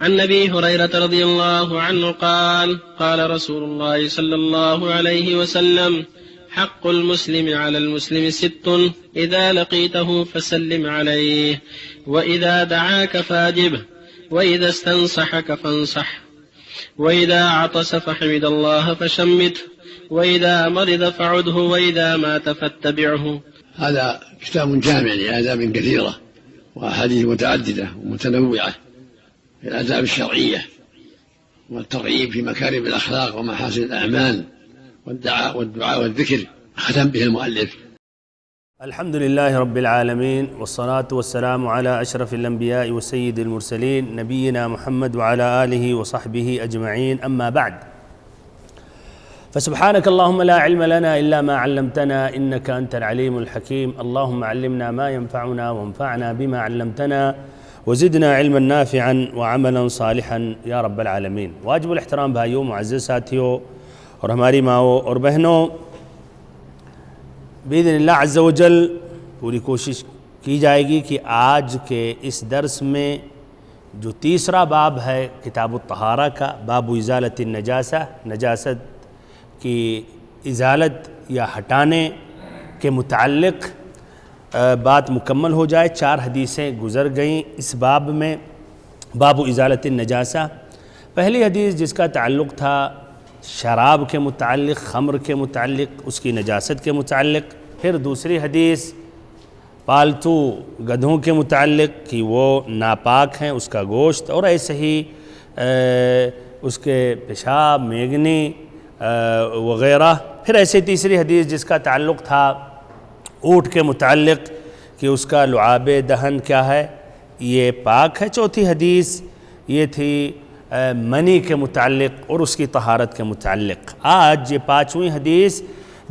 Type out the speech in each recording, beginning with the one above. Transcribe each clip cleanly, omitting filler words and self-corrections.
عن أبي هريرة رضي الله عنه قال قال رسول الله صلى الله عليه وسلم حق المسلم على المسلم 6: إذا لقيته فسلم عليه، وإذا دعاك فاجبه، وإذا استنصحك فانصح، وإذا عطس فحمد الله فشمته، وإذا مرض فعده، وإذا مات فاتبعه. هذا كتاب جامع لآداب كثيرة وأحاديث متعددة ومتنوعة في الآداب الشرعية والترغيب في مكارم الأخلاق ومحاسن الأعمال والدعاء والذكر. ختم به المؤلف. الحمد لله رب العالمين، والصلاة والسلام على أشرف الأنبياء وسيد المرسلين نبينا محمد وعلى آله وصحبه أجمعين، أما بعد، فسبحانك اللهم لا علم لنا إلا ما علمتنا إنك أنت العليم الحكيم. اللهم علمنا ما ينفعنا وانفعنا بما علمتنا وزدنا علما نافعا وعملا صالحا یا رب العالمین۔ واجب الاحترام بھائیوں، معزز ساتھیوں اور ہماری ماؤں اور بہنوں، بإذن اللہ عز و جل پوری کوشش کی جائے گی کہ آج کے اس درس میں جو تیسرا باب ہے کتاب الطہارہ کا، باب ازالت النجاسہ، نجاست کی ازالت یا ہٹانے کے متعلق بات مکمل ہو جائے۔ 4 حدیثیں گزر گئیں اس باب میں، باب ازالت النجاسہ۔ پہلی حدیث جس کا تعلق تھا شراب کے متعلق، خمر کے متعلق، اس کی نجاست کے متعلق۔ پھر دوسری حدیث پالتو گدھوں کے متعلق کہ وہ ناپاک ہیں، اس کا گوشت، اور ایسے ہی اس کے پیشاب، میگنی وغیرہ۔ پھر ایسے تیسری حدیث جس کا تعلق تھا اونٹ کے متعلق کہ اس کا لعاب دہن کیا ہے، یہ پاک ہے۔ چوتھی حدیث یہ تھی منی کے متعلق اور اس کی طہارت کے متعلق۔ آج یہ 5ویں حدیث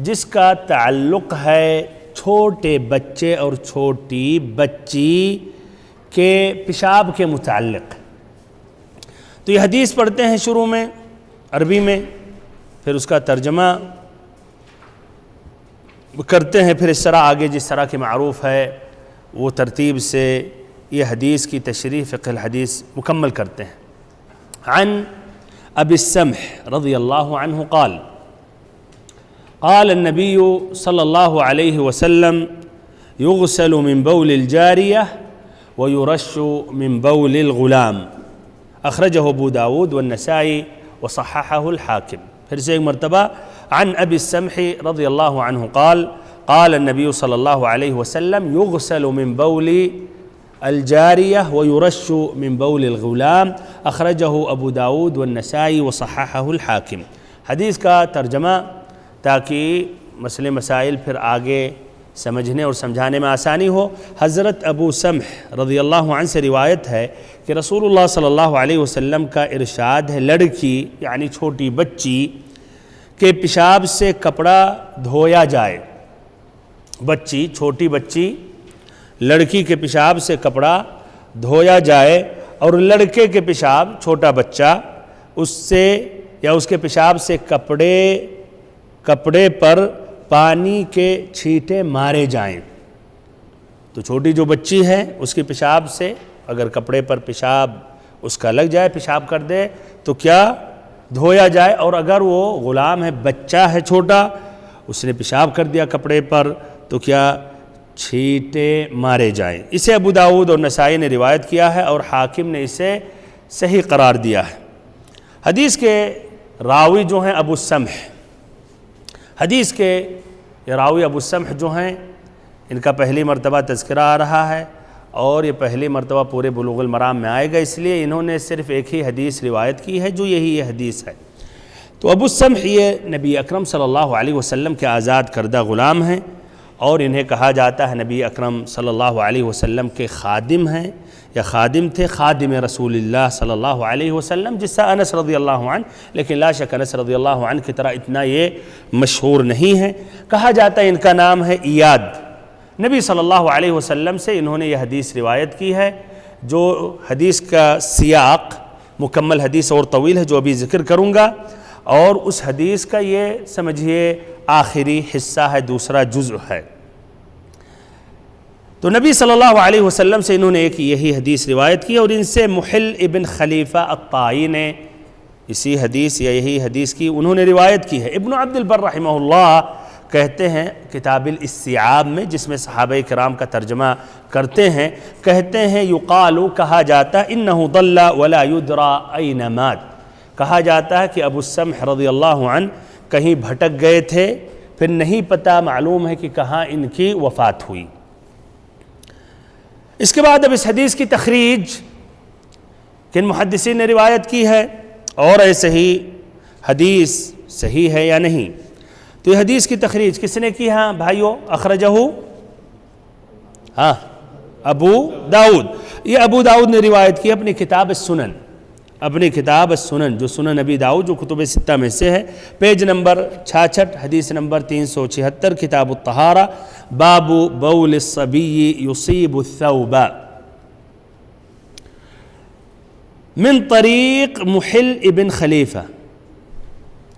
جس کا تعلق ہے چھوٹے بچے اور چھوٹی بچی کے پیشاب کے متعلق۔ تو یہ حدیث پڑھتے ہیں شروع میں عربی میں، پھر اس کا ترجمہ کرتے ہیں، پھر اس طرح آگے جس طرح کی معروف ہے وہ ترتیب سے یہ حدیث کی تشریح فقہ الحدیث مکمل کرتے ہیں۔ عن ابی السمح رضی اللہ عنہ قال قال النبی صلی اللہ علیہ وسلم یغسل من بول الجاریہ ویرش من بول الغلام، اخرجہ ابو داود والنسائی وصححہ الحاکم۔ پھر سے ایک مرتبہ، عن ابی السمح رضی اللہ عنہ قال قال النبی صلی اللہ علیہ وسلم یغسل من بول الجاریہ ویرش من بول الغلام، اخرجہ ابو داود والنسائی وصححہ الحاکم۔ حدیث کا ترجمہ تاکہ مسئلے مسائل پھر آگے سمجھنے اور سمجھانے میں آسانی ہو۔ حضرت ابو سمح رضی اللہ عنہ سے روایت ہے کہ رسول اللہ صلی اللہ علیہ وسلم کا ارشاد ہے، لڑکی یعنی چھوٹی بچی کے پیشاب سے کپڑا دھویا جائے۔ بچی، چھوٹی بچی، لڑکی کے پیشاب سے کپڑا دھویا جائے، اور لڑکے کے پیشاب، چھوٹا بچہ، اس سے یا اس کے پیشاب سے کپڑے پر پانی کے چھینٹے مارے جائیں۔ تو چھوٹی جو بچی ہے اس کے پیشاب سے اگر کپڑے پر پیشاب اس کا لگ جائے، پیشاب کر دے، تو کیا دھویا جائے، اور اگر وہ غلام ہے، بچہ ہے چھوٹا، اس نے پیشاب کر دیا کپڑے پر، تو کیا چھینٹے مارے جائیں۔ اسے ابو داود اور نسائی نے روایت کیا ہے اور حاکم نے اسے صحیح قرار دیا ہے۔ حدیث کے راوی جو ہیں ابو السمح، حدیث کے راوی ابو السمح جو ہیں، ان کا پہلی مرتبہ تذکرہ آ رہا ہے، اور یہ پہلی مرتبہ پورے بلوغ المرام میں آئے گا، اس لیے انہوں نے صرف ایک ہی حدیث روایت کی ہے جو یہ حدیث ہے۔ تو ابو السمح یہ نبی اکرم صلی اللہ علیہ وسلم کے آزاد کردہ غلام ہیں، اور انہیں کہا جاتا ہے نبی اکرم صلی اللہ علیہ وسلم کے خادم ہیں یا خادم تھے، خادم رسول اللہ صلی اللہ علیہ وسلم، جس سے انس رضی اللہ عنہ، لیکن لا شک انس رضی اللہ عنہ کی طرح اتنا یہ مشہور نہیں ہے۔ کہا جاتا ہے ان کا نام ہے ایاد۔ نبی صلی اللہ علیہ وسلم سے انہوں نے یہ حدیث روایت کی ہے، جو حدیث کا سیاق مکمل حدیث اور طویل ہے جو ابھی ذکر کروں گا، اور اس حدیث کا یہ سمجھیے آخری حصہ ہے، دوسرا جزء ہے۔ تو نبی صلی اللہ علیہ وسلم سے انہوں نے ایک یہی حدیث روایت کی، اور ان سے محل ابن خلیفہ الطائی نے اسی حدیث یا یہی حدیث کی انہوں نے روایت کی ہے۔ ابن عبد البر رحمہ اللہ کہتے ہیں کتاب الاستیعاب میں، جس میں صحابہ کرام کا ترجمہ کرتے ہیں، کہتے ہیں یقال، کہا جاتا ہے، انہ ضل ولا یدرا این مات، کہا جاتا ہے کہ ابو السمح رضی اللہ عنہ کہیں بھٹک گئے تھے، پھر نہیں پتہ معلوم ہے کہ کہاں ان کی وفات ہوئی۔ اس کے بعد اب اس حدیث کی تخریج کن محدثین نے روایت کی ہے، اور ایسے ہی حدیث صحیح ہے یا نہیں، تو یہ حدیث کی تخریج کس نے کی؟ ہاں بھائیو، اخرجہ ابو داؤد، یہ ابو داؤد نے روایت کی اپنی کتاب السنن، اپنی کتاب السنن جو سنن نبی داؤد جو کتب ستہ میں سے ہے، پیج نمبر 66، حدیث نمبر 376، کتاب الطہارہ، باب بول الصبی یصیب الثوب، من طریق محل ابن خلیفہ،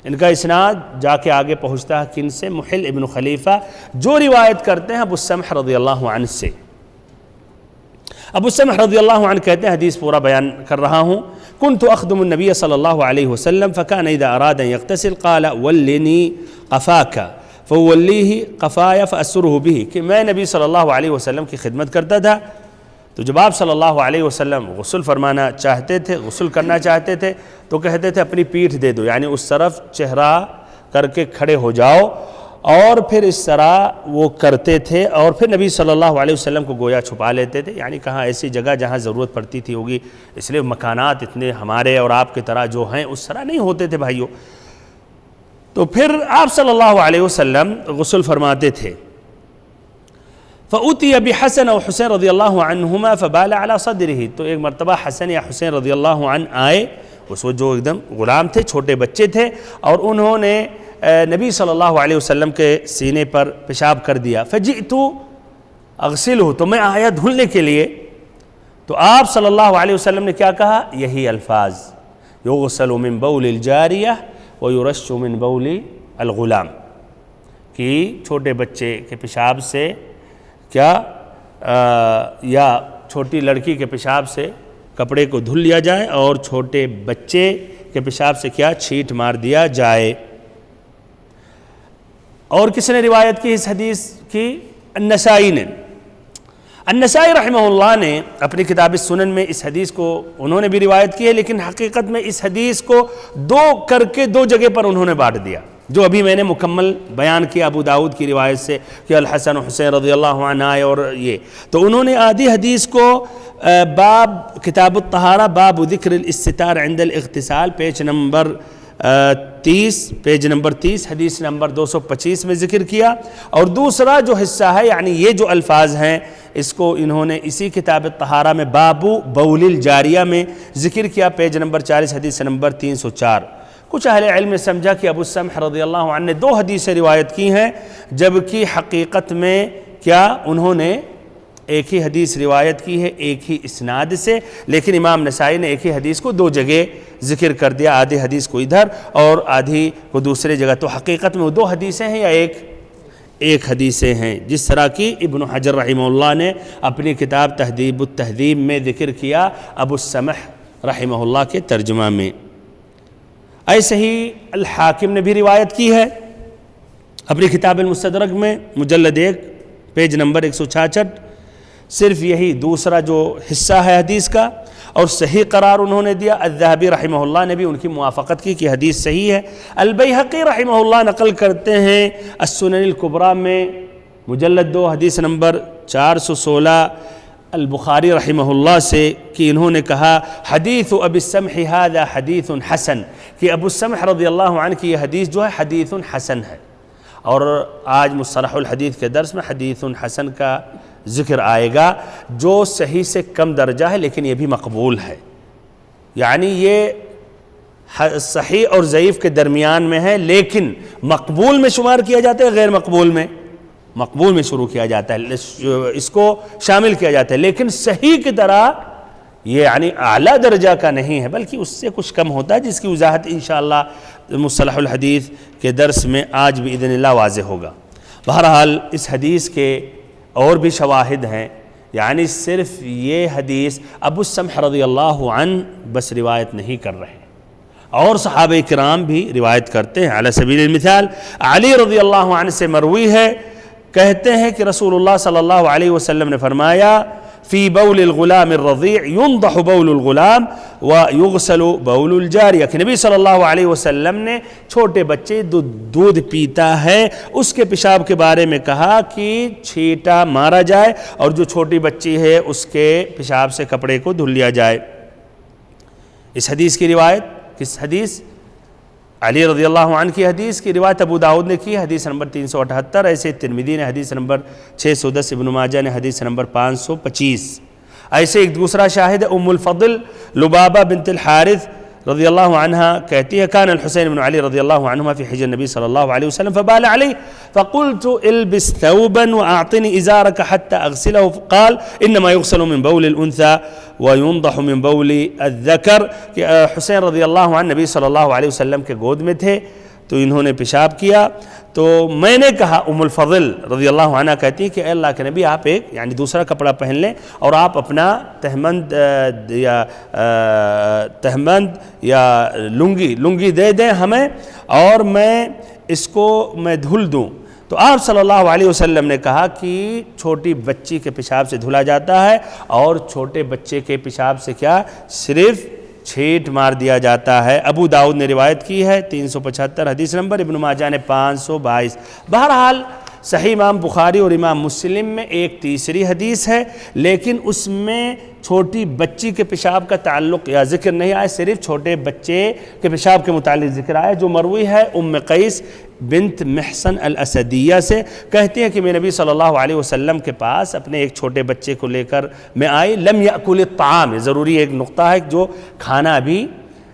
ان کا اسناد جا کے آگے پہنچتا ہے کن سے؟ محل ابن خلیفہ، جو روایت کرتے ہیں ابو السمح رضی اللہ عنہ سے۔ ابو السمح رضی اللہ عنہ کہتے ہیں، حدیث پورا بیان کر رہا ہوں، كنت أخدم النبي صلى الله عليه وسلم فكان إذا أراد أن يغتسل قال ولني قفاك فوليه قفايا فأسره به، کہ میں نبی صلی اللہ علیہ وسلم کی خدمت کرتا تھا، تو جب آپ صلی اللہ علیہ وسلم غسل فرمانا چاہتے تھے، غسل کرنا چاہتے تھے، تو کہتے تھے اپنی پیٹھ دے دو، یعنی اس طرف چہرہ کر کے کھڑے ہو جاؤ، اور پھر اس طرح وہ کرتے تھے، اور پھر نبی صلی اللہ علیہ وسلم کو گویا چھپا لیتے تھے، یعنی کہاں ایسی جگہ جہاں ضرورت پڑتی تھی ہوگی، اس لیے مکانات اتنے ہمارے اور آپ کی طرح جو ہیں اس طرح نہیں ہوتے تھے بھائیوں۔ تو پھر آپ صلی اللہ علیہ وسلم غسل فرماتے تھے، فأتی بحسن و حسین رضی اللہ عنہما فبال علی صدرہ، تو ایک مرتبہ حسن یا حسین رضی اللہ عنہ آئے، اس وقت جو ایک دم غلام تھے، چھوٹے بچے تھے، اور انہوں نے نبی صلی اللہ علیہ وسلم کے سینے پر پیشاب کر دیا، فجئت اغسلہ، تو میں آیا دھلنے کے لیے، تو آپ صلی اللہ علیہ وسلم نے کیا کہا؟ یہی الفاظ، یغسل من بول الجاریہ ویرش من بول الغلام، کہ چھوٹے بچے کے پیشاب سے کیا یا چھوٹی لڑکی کے پیشاب سے کپڑے کو دھل لیا جائے، اور چھوٹے بچے کے پیشاب سے کیا؟ چھینٹ مار دیا جائے۔ اور کس نے روایت کی اس حدیث کی؟ النسائی نے، النسائی رحمہ اللہ نے اپنی کتاب السنن میں اس حدیث کو انہوں نے بھی روایت کی ہے، لیکن حقیقت میں اس حدیث کو دو کر کے دو جگہ پر انہوں نے بانٹ دیا، جو ابھی میں نے مکمل بیان کیا ابو داؤد کی روایت سے کہ الحسن و حسین رضی اللہ عنہ آئے، اور یہ تو انہوں نے آدھی حدیث کو باب کتاب الطہارہ باب ذکر الاستتار عند الاغتسال، پیج نمبر 30 حدیث نمبر 225 میں ذکر کیا، اور دوسرا جو حصہ ہے یعنی یہ جو الفاظ ہیں اس کو انہوں نے اسی کتاب الطہارہ میں باب بول الجاریہ میں ذکر کیا، پیج نمبر 40 حدیث نمبر 304۔ کچھ اہل علم نے سمجھا کہ ابو السمح رضی اللہ عنہ نے دو حدیثیں روایت کی ہیں، جبکہ حقیقت میں کیا انہوں نے ایک ہی حدیث روایت کی ہے ایک ہی اسناد سے، لیکن امام نسائی نے ایک ہی حدیث کو دو جگہ ذکر کر دیا، آدھی حدیث کو ادھر اور آدھی کو دوسرے جگہ، تو حقیقت میں وہ دو حدیثیں ہیں یا ایک حدیثیں ہیں، جس طرح کی ابن حجر رحمہ اللہ نے اپنی کتاب تہذیب التہذیب میں ذکر کیا ابو السمح رحمہ اللہ کے ترجمہ میں۔ ایسے ہی الحاکم نے بھی روایت کی ہے اپنی کتاب المستدرک میں، مجلد 1 پیج نمبر 166، صرف یہی دوسرا جو حصہ ہے حدیث کا، اور صحیح قرار انہوں نے دیا۔ الذہبی رحمہ اللہ نے بھی ان کی موافقت کی کہ حدیث صحیح ہے۔ البیہقی رحمہ اللہ نقل کرتے ہیں السنن الکبریٰ میں مجلد 2 حدیث نمبر 416 البخاری رحمہ اللہ سے کہ انہوں نے کہا حدیث ابی السمح ھذا حدیث حسن، کہ ابو السمح رضی اللہ عنہ کی یہ حدیث جو ہے حدیث حسن ہے، اور آج مصطلح الحدیث کے درس میں حدیث حسن کا ذکر آئے گا، جو صحیح سے کم درجہ ہے لیکن یہ بھی مقبول ہے، یعنی یہ صحیح اور ضعیف کے درمیان میں ہے، لیکن مقبول میں شمار کیا جاتا ہے، غیر مقبول میں شروع کیا جاتا ہے، اس کو شامل کیا جاتا ہے، لیکن صحیح کی طرح یہ یعنی اعلیٰ درجہ کا نہیں ہے، بلکہ اس سے کچھ کم ہوتا ہے، جس کی وضاحت انشاءاللہ مصطلح الحدیث کے درس میں آج بھی باذن اللہ واضح ہوگا۔ بہرحال اس حدیث کے اور بھی شواہد ہیں، یعنی صرف یہ حدیث ابو السمح رضی اللہ عنہ بس روایت نہیں کر رہے ہیں، اور صحابہ کرام بھی روایت کرتے ہیں۔ علی سبیل المثال علی رضی اللہ عنہ سے مروی ہے، کہتے ہیں کہ رسول اللہ صلی اللہ علیہ وسلم نے فرمایا فی بول الغلام الرضیع ینضح بول الغلام ویغسل بول الجاریہ، کہ نبی صلی اللہ علیہ وسلم نے چھوٹے بچے دودھ پیتا ہے اس کے پیشاب کے بارے میں کہا کہ چھینٹا مارا جائے، اور جو چھوٹی بچی ہے اس کے پیشاب سے کپڑے کو دھل لیا جائے۔ اس حدیث کی روایت، کس حدیث؟ علی رضی اللہ عنہ کی حدیث کی روایت ابو داؤد نے کی، حدیث نمبر 378، ایسے ترمذی نے حدیث نمبر 610، ابن ماجہ نے حدیث نمبر 525۔ ایسے ایک دوسرا شاہد ام الفضل لبابہ بنت الحارث رضی اللہ عنہ کہتی ہے کان الحسین بن علی رضی اللہ عنہما فی حجر النبی صلی اللہ علیہ وسلم فبال علی فقلت البس ثوبا واعطنی ازارک حتى اغسله، قال انما يغسل من بول الانثى وينضح من بول الذکر، کہ حسین رضی اللہ عنہ نبی صلی اللہ علیہ وسلم کے گود میں تھے تو انہوں نے پیشاب کیا، تو میں نے کہا، ام الفضل رضی اللہ عنہ کہتی ہے کہ اے اللہ کے نبی آپ ایک یعنی دوسرا کپڑا پہن لیں اور آپ اپنا تہمند یا لنگی دے دیں ہمیں اور میں اس کو دھل دوں۔ تو آپ صلی اللہ علیہ وسلم نے کہا کہ چھوٹی بچی کے پیشاب سے دھلا جاتا ہے، اور چھوٹے بچے کے پیشاب سے کیا؟ صرف چھینٹ مار دیا جاتا ہے۔ ابو داؤد نے روایت کی ہے 375 حدیث نمبر، ابن ماجہ نے 522۔ بہرحال صحیح امام بخاری اور امام مسلم میں ایک تیسری حدیث ہے، لیکن اس میں چھوٹی بچی کے پیشاب کا تعلق یا ذکر نہیں آیا، صرف چھوٹے بچے کے پیشاب کے متعلق ذکر آیا، جو مروی ہے ام قیس بنت محصن الاسدیہ سے، کہتی ہیں کہ میں نبی صلی اللہ علیہ وسلم کے پاس اپنے ایک چھوٹے بچے کو لے کر میں آئی، لم یأکل الطعام، ضروری ایک نقطہ ہے جو کھانا ابھی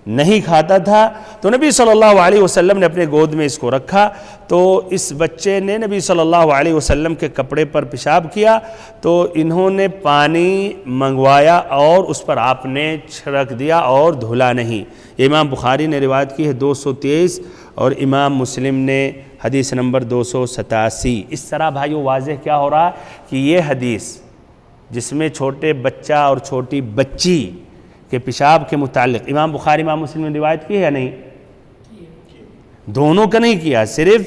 نہیں کھاتا تھا، تو نبی صلی اللہ علیہ وسلم نے اپنے گود میں اس کو رکھا، تو اس بچے نے نبی صلی اللہ علیہ وسلم کے کپڑے پر پیشاب کیا، تو انہوں نے پانی منگوایا اور اس پر آپ نے چھڑک دیا اور دھلا نہیں۔ امام بخاری نے روایت کی ہے 223 اور امام مسلم نے حدیث نمبر 287۔ اس طرح بھائیو واضح کیا ہو رہا کہ یہ حدیث جس میں چھوٹے بچہ اور چھوٹی بچی کہ پیشاب کے متعلق امام بخاری امام مسلم نے روایت کی ہے یا نہیں؟ دونوں کا نہیں کیا، صرف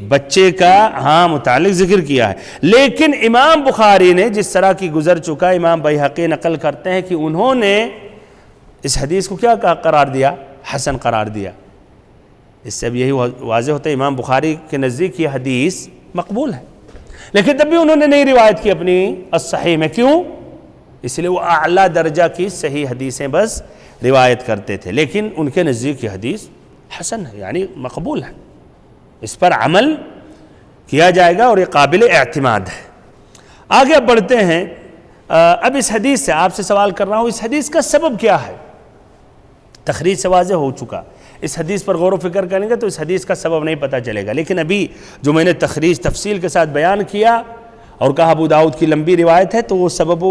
بچے کا متعلق ذکر کیا ہے، لیکن امام بخاری نے جس طرح کی گزر چکا، امام بیہقی نقل کرتے ہیں کہ انہوں نے اس حدیث کو کیا قرار دیا؟ حسن قرار دیا۔ اس سے اب یہی واضح ہوتا ہے امام بخاری کے نزدیک یہ حدیث مقبول ہے، لیکن تب بھی انہوں نے نہیں روایت کی اپنی الصحیح میں، کیوں؟ اس لیے وہ اعلیٰ درجہ کی صحیح حدیثیں بس روایت کرتے تھے، لیکن ان کے نزدیک یہ حدیث حسن ہے، یعنی مقبول ہے، اس پر عمل کیا جائے گا اور یہ قابل اعتماد ہے۔ آگے اب بڑھتے ہیں، اب اس حدیث سے آپ سے سوال کر رہا ہوں، اس حدیث کا سبب کیا ہے؟ تخریج سے واضح ہو چکا، اس حدیث پر غور و فکر کریں گے تو اس حدیث کا سبب نہیں پتہ چلے گا، لیکن ابھی جو میں نے تخریج تفصیل کے ساتھ بیان کیا اور کہا ابو داؤد کی لمبی روایت ہے، تو وہ سبب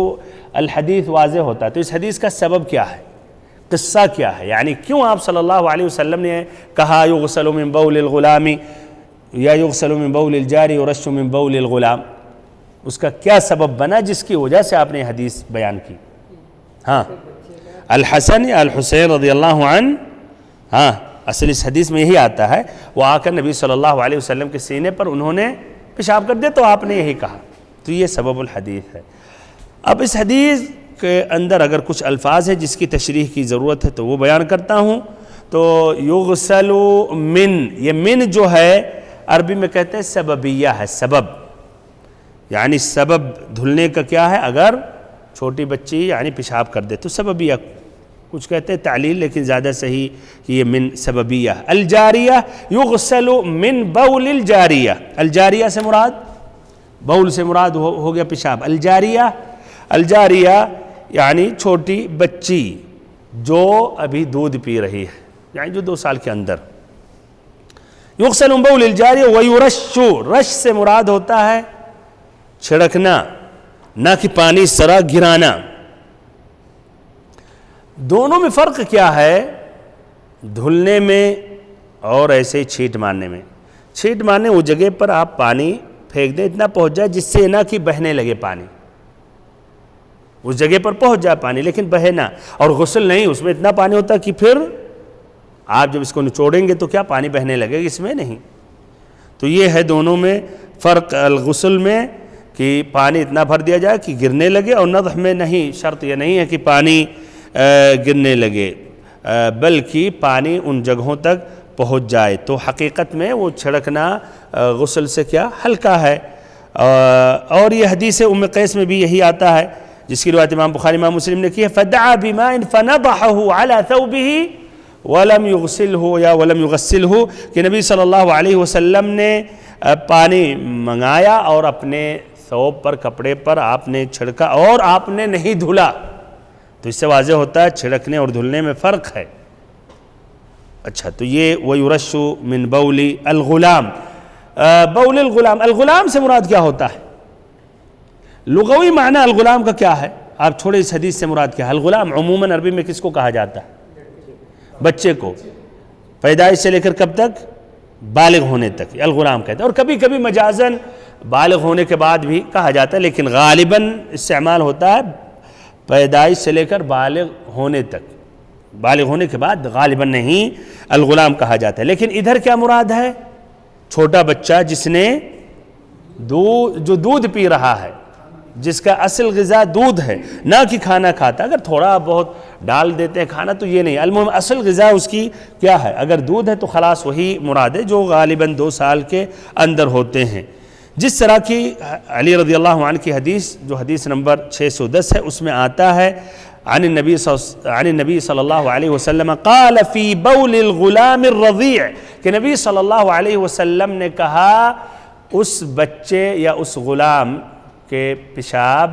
الحدیث واضح ہوتا ہے۔ تو اس حدیث کا سبب کیا ہے؟ قصہ کیا ہے؟ یعنی کیوں آپ صلی اللہ علیہ وسلم نے کہا یغسل من بول الغلام یا یغسل من بول الجاری ورش من بول الغلام؟ اس کا کیا سبب بنا جس کی وجہ سے آپ نے حدیث بیان کی؟ الحسن یا الحسین رضی اللہ عنہ، اصل اس حدیث میں یہی آتا ہے، وہ آ کر نبی صلی اللہ علیہ وسلم کے سینے پر انہوں نے پیشاب کر دیا تو آپ نے یہی کہا، تو یہ سبب الحدیث ہے۔ اب اس حدیث کے اندر اگر کچھ الفاظ ہیں جس کی تشریح کی ضرورت ہے تو وہ بیان کرتا ہوں۔ تو یغسل من، یہ من جو ہے عربی میں کہتے ہیں سببیہ ہے، سبب یعنی سبب دھلنے کا کیا ہے؟ اگر چھوٹی بچی یعنی پیشاب کر دے تو سببیہ، کچھ کہتے ہیں تعلیل لیکن زیادہ صحیح کہ یہ من سببیہ۔ الجاریہ یغسل من بول الجاریہ، الجاریہ سے مراد بول سے مراد ہو گیا پیشاب، الجاریہ یعنی چھوٹی بچی جو ابھی دودھ پی رہی ہے، یعنی جو 2 سال کے اندر۔ یغسل من بول الجاریہ ویرش، رش سے مراد ہوتا ہے چھڑکنا، نہ کہ پانی اس طرح گرانا۔ دونوں میں فرق کیا ہے؟ دھلنے میں اور ایسے چھینٹ مارنے میں۔ چھینٹ مارنے وہ جگہ پر آپ پانی پھینک دیں اتنا پہنچ جائے جس سے نہ کہ بہنے لگے پانی، اس جگہ پر پہنچ جائے پانی لیکن بہے نہ. اور غسل نہیں، اس میں اتنا پانی ہوتا ہے کہ پھر آپ جب اس کو نچوڑیں گے تو کیا پانی بہنے لگے گا، اس میں نہیں. تو یہ ہے دونوں میں فرق الغسل میں کہ پانی اتنا بھر دیا جائے کہ گرنے لگے، اور نضح میں نہیں، شرط یہ نہیں ہے کہ پانی گرنے لگے بلکہ پانی ان جگہوں تک پہنچ جائے. تو حقیقت میں وہ چھڑکنا غسل سے کیا ہلکا ہے. اور یہ حدیث ام قیس میں بھی یہی آتا ہے جس کی روایت امام بخاری امام مسلم نے کی ہے، فدعا بماء فنضحه على ثوبه ولم يغسله یا ولم يغسله، کہ نبی صلی اللہ علیہ وسلم نے پانی منگایا اور اپنے ثوب پر کپڑے پر آپ نے چھڑکا اور آپ نے نہیں دھلا. تو اس سے واضح ہوتا ہے چھڑکنے اور دھلنے میں فرق ہے. اچھا تو یہ وَيُرَشُّ مِن بَوْلِ الْغُلَامِ. بول الغلام، الغلام سے مراد کیا ہوتا ہے؟ لغوی معنی الغلام کا کیا ہے؟ آپ چھوڑے اس حدیث سے مراد کیا ہے؟ الغلام عموماً عربی میں کس کو کہا جاتا ہے؟ بچے کو، پیدائش سے لے کر کب تک؟ بالغ ہونے تک الغلام کہتے ہیں. اور کبھی کبھی مجازاً بالغ ہونے کے بعد بھی کہا جاتا ہے، لیکن غالباً استعمال ہوتا ہے پیدائش سے لے کر بالغ ہونے تک. بالغ ہونے کے بعد غالباً نہیں الغلام کہا جاتا ہے. لیکن ادھر کیا مراد ہے؟ چھوٹا بچہ جس نے جو دودھ پی رہا ہے، جس کا اصل غذا دودھ ہے، نہ کہ کھانا کھاتا. اگر تھوڑا بہت ڈال دیتے ہیں کھانا تو یہ نہیں، المهم اصل غذا اس کی کیا ہے؟ اگر دودھ ہے تو خلاص وہی مراد ہے جو غالباً 2 سال کے اندر ہوتے ہیں. جس طرح کی علی رضی اللہ عنہ کی حدیث جو حدیث نمبر 610 ہے اس میں آتا ہے عن النبی صلی اللہ علیہ وسلم قال فی بول الغلام الرضیع، کہ نبی صلی اللہ علیہ وسلم نے کہا اس بچے یا اس غلام کے پیشاب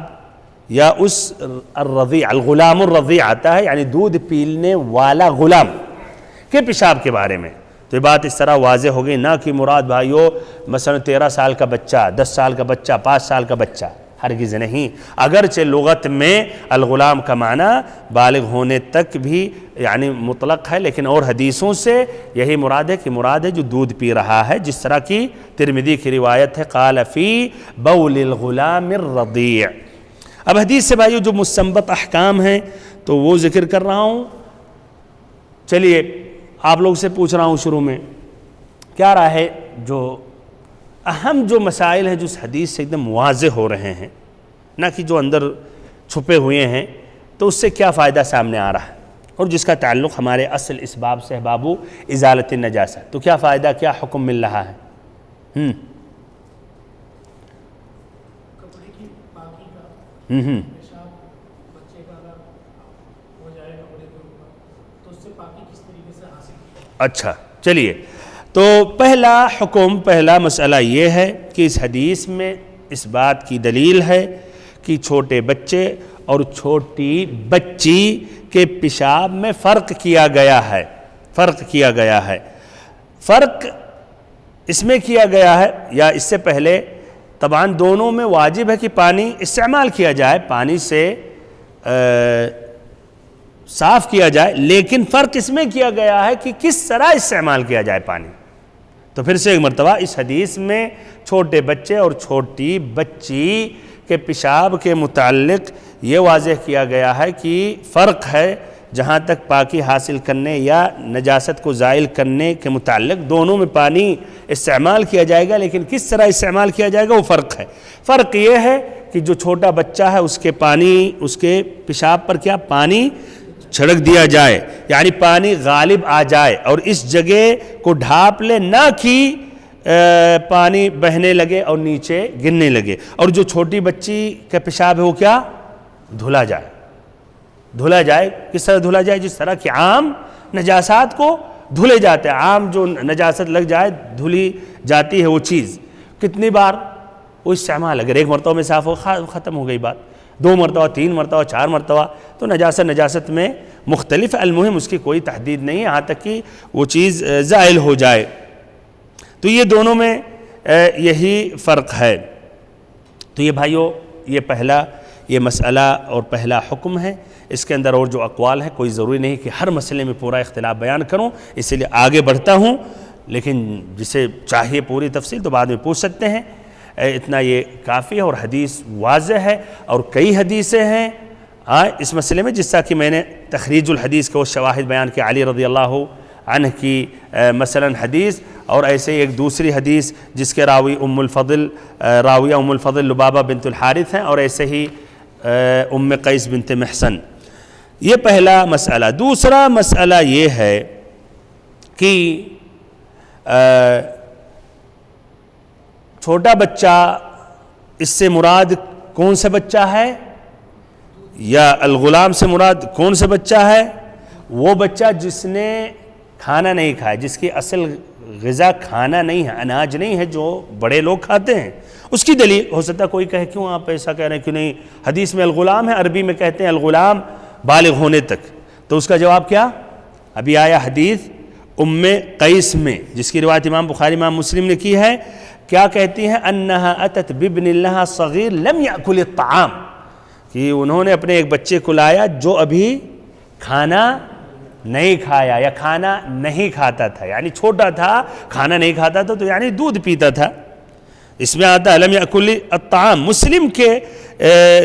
یا اس الرضیع، الغلام الرضیع آتا ہے یعنی دودھ پینے والا غلام کے پیشاب کے بارے میں. تو یہ بات اس طرح واضح ہو گئی، نہ کہ مراد بھائیو مثلا 13 سال کا بچہ، 10 سال کا بچہ، 5 سال کا بچہ، ہرگز نہیں. اگرچہ لغت میں الغلام کا معنی بالغ ہونے تک بھی یعنی مطلق ہے، لیکن اور حدیثوں سے یہی مراد ہے کہ مراد ہے جو دودھ پی رہا ہے، جس طرح کی ترمذی کی روایت ہے قال فی بول الغلام الرضیع. اب حدیث سے بھائیو جو مستنبط احکام ہیں تو وہ ذکر کر رہا ہوں. چلیے آپ لوگ سے پوچھ رہا ہوں شروع میں، کیا رائے ہے جو اہم جو مسائل ہیں جو اس حدیث سے ایک دم واضح ہو رہے ہیں، نہ کہ جو اندر چھپے ہوئے ہیں، تو اس سے کیا فائدہ سامنے آ رہا ہے اور جس کا تعلق ہمارے اصل اس باب سے بابو ازالت النجاسہ، تو کیا فائدہ، کیا حکم مل رہا ہے؟ کپڑے کی پاکی کا پیشاب بچے کا اگر ہو جائے کپڑے کے اوپر تو اس سے پاکی کس طریقے سے حاصل کی؟ اچھا چلیے، تو پہلا حکم، پہلا مسئلہ یہ ہے کہ اس حدیث میں اس بات کی دلیل ہے کہ چھوٹے بچے اور چھوٹی بچی کے پیشاب میں فرق کیا گیا ہے. فرق کیا گیا ہے. فرق اس میں کیا گیا ہے یا اس سے پہلے طبعاً دونوں میں واجب ہے کہ پانی استعمال کیا جائے، پانی سے صاف کیا جائے، لیکن فرق اس میں کیا گیا ہے کہ کس طرح استعمال کیا جائے پانی. تو پھر سے ایک مرتبہ اس حدیث میں چھوٹے بچے اور چھوٹی بچی کے پیشاب کے متعلق یہ واضح کیا گیا ہے کہ فرق ہے جہاں تک پاکی حاصل کرنے یا نجاست کو زائل کرنے کے متعلق دونوں میں پانی استعمال کیا جائے گا، لیکن کس طرح استعمال کیا جائے گا وہ فرق ہے. فرق یہ ہے کہ جو چھوٹا بچہ ہے اس کے پیشاب پر کیا پانی چھڑک دیا جائے، یعنی پانی غالب آ جائے اور اس جگہ کو ڈھانپ لے، نہ کہ پانی بہنے لگے اور نیچے گرنے لگے. اور جو چھوٹی بچی کا پیشاب ہے وہ کیا دھلا جائے. دھلا جائے کس طرح دھلا جائے؟ جس طرح کہ عام نجاسات کو دھلے جاتے ہیں. عام جو نجاست لگ جائے دھلی جاتی ہے وہ چیز کتنی بار وہ استعمال، اگر ایک مرتبہ میں صاف ہو ختم ہو گئی بات، 2 مرتبہ 3 مرتبہ 4 مرتبہ تو نجاست میں مختلف، المہم اس کی کوئی تحدید نہیں ہے یہاں تک کہ وہ چیز زائل ہو جائے. تو یہ دونوں میں یہی فرق ہے. تو یہ بھائیو یہ پہلا یہ مسئلہ اور پہلا حکم ہے. اس کے اندر اور جو اقوال ہیں کوئی ضروری نہیں کہ ہر مسئلے میں پورا اختلاف بیان کروں، اس لیے آگے بڑھتا ہوں، لیکن جسے چاہیے پوری تفصیل تو بعد میں پوچھ سکتے ہیں. اتنا یہ کافی ہے اور حدیث واضح ہے اور کئی حدیثیں ہیں اس مسئلے میں، جس طرح کہ میں نے تخریج الحدیث کے وہ شواہد بیان کے علی رضی اللہ عنہ کی مثلا حدیث، اور ایسے ہی ایک دوسری حدیث جس کے راویہ ام الفضل لبابہ بنت الحارث ہیں، اور ایسے ہی ام قیس بنت محصن۔ یہ پہلا مسئلہ۔ دوسرا مسئلہ یہ ہے کہ چھوٹا بچہ، اس سے مراد کون سا بچہ ہے، یا الغلام سے مراد کون سا بچہ ہے؟ وہ بچہ جس نے کھانا نہیں کھایا، جس کی اصل غذا کھانا نہیں ہے، اناج نہیں ہے جو بڑے لوگ کھاتے ہیں۔ اس کی دلیل ہو سکتا ہے کوئی کہے کیوں آپ ایسا کہہ رہے ہیں، کیوں نہیں حدیث میں الغلام ہے، عربی میں کہتے ہیں الغلام بالغ ہونے تک۔ تو اس کا جواب کیا؟ ابھی آیا حدیث ام قیس میں، جس کی روایت امام بخاری امام مسلم نے کی ہے، کیا کہتی ہیں؟ انہا اتت بابن لها صغیر لم یاکل الطعام، کہ انہوں نے اپنے ایک بچے کو لایا جو ابھی کھانا نہیں کھایا یا کھانا نہیں کھاتا تھا، یعنی چھوٹا تھا، کھانا نہیں کھاتا تھا، تو یعنی دودھ پیتا تھا۔ اس میں آتا ہے لم یاکل الطعام۔ مسلم کے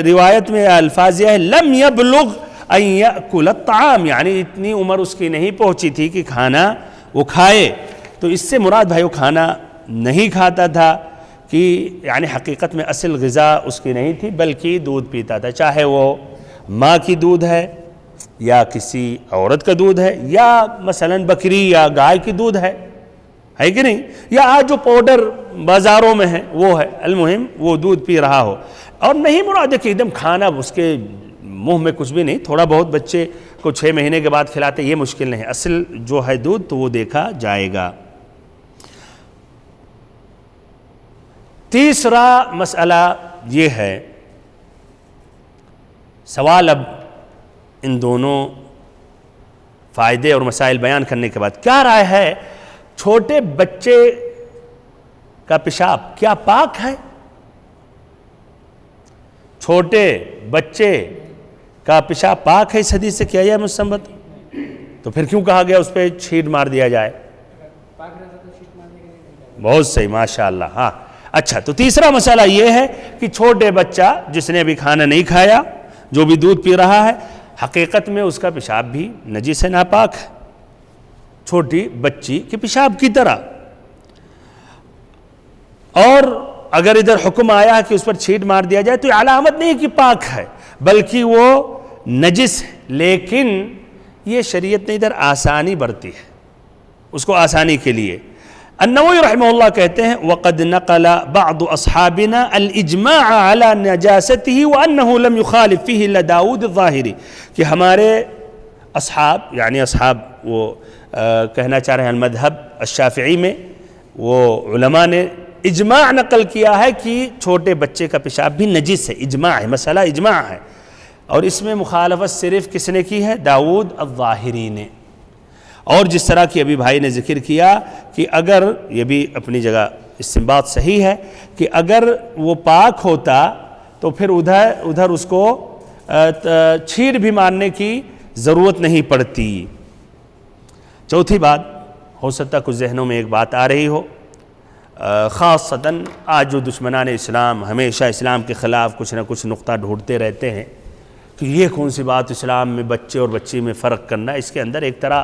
روایت میں الفاظ یہ ہے لم یبلغ ان یاکل الطعام، یعنی اتنی عمر اس کی نہیں پہنچی تھی کہ کھانا وہ کھائے۔ تو اس سے مراد بھائی وہ کھانا نہیں کھاتا تھا، کہ یعنی حقیقت میں اصل غذا اس کی نہیں تھی، بلکہ دودھ پیتا تھا، چاہے وہ ماں کی دودھ ہے یا کسی عورت کا دودھ ہے، یا مثلا بکری یا گائے کی دودھ ہے کہ نہیں، یا آج جو پاؤڈر بازاروں میں ہے وہ ہے، المہم وہ دودھ پی رہا ہو۔ اور نہیں مراد ہے کہ ایک دم کھانا اس کے منہ میں کچھ بھی نہیں، تھوڑا بہت بچے کو 6 مہینے کے بعد کھلاتے، یہ مشکل نہیں، اصل جو ہے دودھ تو وہ دیکھا جائے گا۔ تیسرا مسئلہ یہ ہے، سوال اب ان دونوں فائدے اور مسائل بیان کرنے کے بعد، کیا رائے ہے چھوٹے بچے کا پیشاب کیا پاک ہے؟ چھوٹے بچے کا پیشاب پاک ہے اس حدیث سے، کیا یہ مستنبط؟ تو پھر کیوں کہا گیا اس پہ چھینٹ مار دیا جائے؟ بہت صحیح، ماشاءاللہ۔ ہاں اچھا، تو تیسرا مسئلہ یہ ہے کہ چھوٹے بچہ جس نے ابھی کھانا نہیں کھایا، جو بھی دودھ پی رہا ہے، حقیقت میں اس کا پیشاب بھی نجس ہے، ناپاک ہے، چھوٹی بچی کے پیشاب کی طرح۔ اور اگر ادھر حکم آیا ہے کہ اس پر چھینٹ مار دیا جائے، تو یہ علامت نہیں کہ پاک ہے، بلکہ وہ نجس ہے، لیکن یہ شریعت نے ادھر آسانی برتی ہے، اس کو آسانی کے لیے۔ النووی رحمہ اللہ کہتے ہیں وَقَدْ نَقَلَ بَعْضُ أَصْحَابِنَا الْإِجْمَاعَ عَلَى نَجَاسَتِهِ وَأَنَّهُ لَمْ يُخَالِفْ فِيهِ إِلَّا داؤد الظاہری، کہ ہمارے اصحاب، یعنی اصحاب وہ کہنا چاہ رہے ہیں المذہب الشافعی میں، وہ علماء نے اجماع نقل کیا ہے کہ چھوٹے بچے کا پیشاب بھی نجس ہے، اجماع ہے، مسئلہ اجماع ہے۔ اور اس میں مخالفت صرف کس نے کی ہے؟ داؤد الظاہری نے۔ اور جس طرح کی ابھی بھائی نے ذکر کیا کہ اگر، یہ بھی اپنی جگہ استنباط صحیح ہے، کہ اگر وہ پاک ہوتا تو پھر ادھر اس کو چھینٹ بھی مارنے کی ضرورت نہیں پڑتی۔ چوتھی بات، ہو سکتا کچھ ذہنوں میں ایک بات آ رہی ہو، خاصتاً آج جو دشمنان اسلام ہمیشہ اسلام کے خلاف کچھ نہ کچھ نقطہ ڈھونڈتے رہتے ہیں کہ یہ کون سی بات اسلام میں بچے اور بچی میں فرق کرنا، اس کے اندر ایک طرح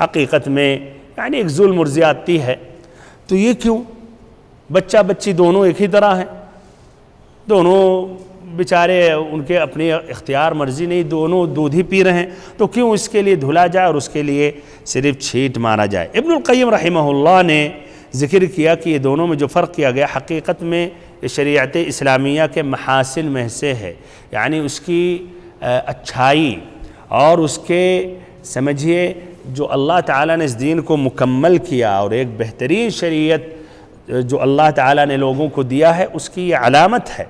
حقیقت میں یعنی ایک ظلم اور زیادتی ہے۔ تو یہ کیوں؟ بچہ بچی دونوں ایک ہی طرح ہیں، دونوں بیچارے ان کے اپنی اختیار مرضی نہیں، دونوں دودھ ہی پی رہے ہیں، تو کیوں اس کے لیے دھلا جائے اور اس کے لیے صرف چھینٹ مارا جائے؟ ابن القیم رحمہ اللہ نے ذکر کیا کہ یہ دونوں میں جو فرق کیا گیا حقیقت میں شریعت اسلامیہ کے محاسن میں سے ہے، یعنی اس کی اچھائی اور اس کے سمجھیے جو اللہ تعالیٰ نے اس دین کو مکمل کیا اور ایک بہترین شریعت جو اللہ تعالیٰ نے لوگوں کو دیا ہے، اس کی یہ علامت ہے۔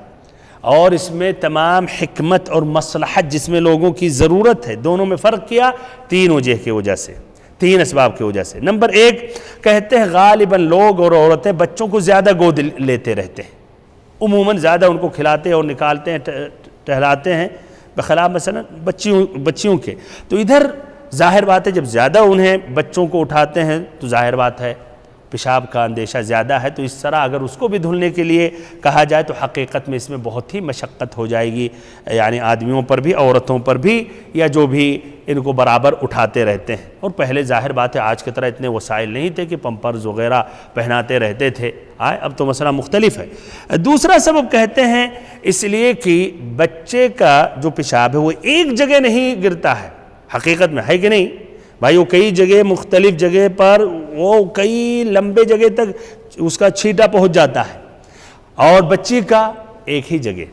اور اس میں تمام حکمت اور مصلحت جس میں لوگوں کی ضرورت ہے، دونوں میں فرق کیا 3 وجہ کی وجہ سے، 3 اسباب کی وجہ سے۔ نمبر 1 کہتے ہیں غالباً لوگ اور عورتیں بچوں کو زیادہ گود لیتے رہتے ہیں، عموماً زیادہ ان کو کھلاتے اور نکالتے ہیں، ٹہلاتے ہیں، بخلاف مثلا بچیوں کے۔ تو ادھر ظاہر بات ہے جب زیادہ انہیں بچوں کو اٹھاتے ہیں تو ظاہر بات ہے پیشاب کا اندیشہ زیادہ ہے، تو اس طرح اگر اس کو بھی دھلنے کے لیے کہا جائے تو حقیقت میں اس میں بہت ہی مشقت ہو جائے گی، یعنی آدمیوں پر بھی عورتوں پر بھی، یا جو بھی ان کو برابر اٹھاتے رہتے ہیں۔ اور پہلے ظاہر بات ہے آج کی طرح اتنے وسائل نہیں تھے کہ پمپرز وغیرہ پہناتے رہتے تھے، اب تو مسئلہ مختلف ہے۔ دوسرا سبب کہتے ہیں اس لیے کہ بچے کا جو پیشاب ہے وہ ایک جگہ نہیں گرتا ہے، حقیقت میں ہے کہ نہیں بھائی، وہ کئی جگہ مختلف جگہ پر وہ کئی لمبے جگہ تک اس کا چھینٹا پہنچ جاتا ہے، اور بچی کا ایک ہی جگہ،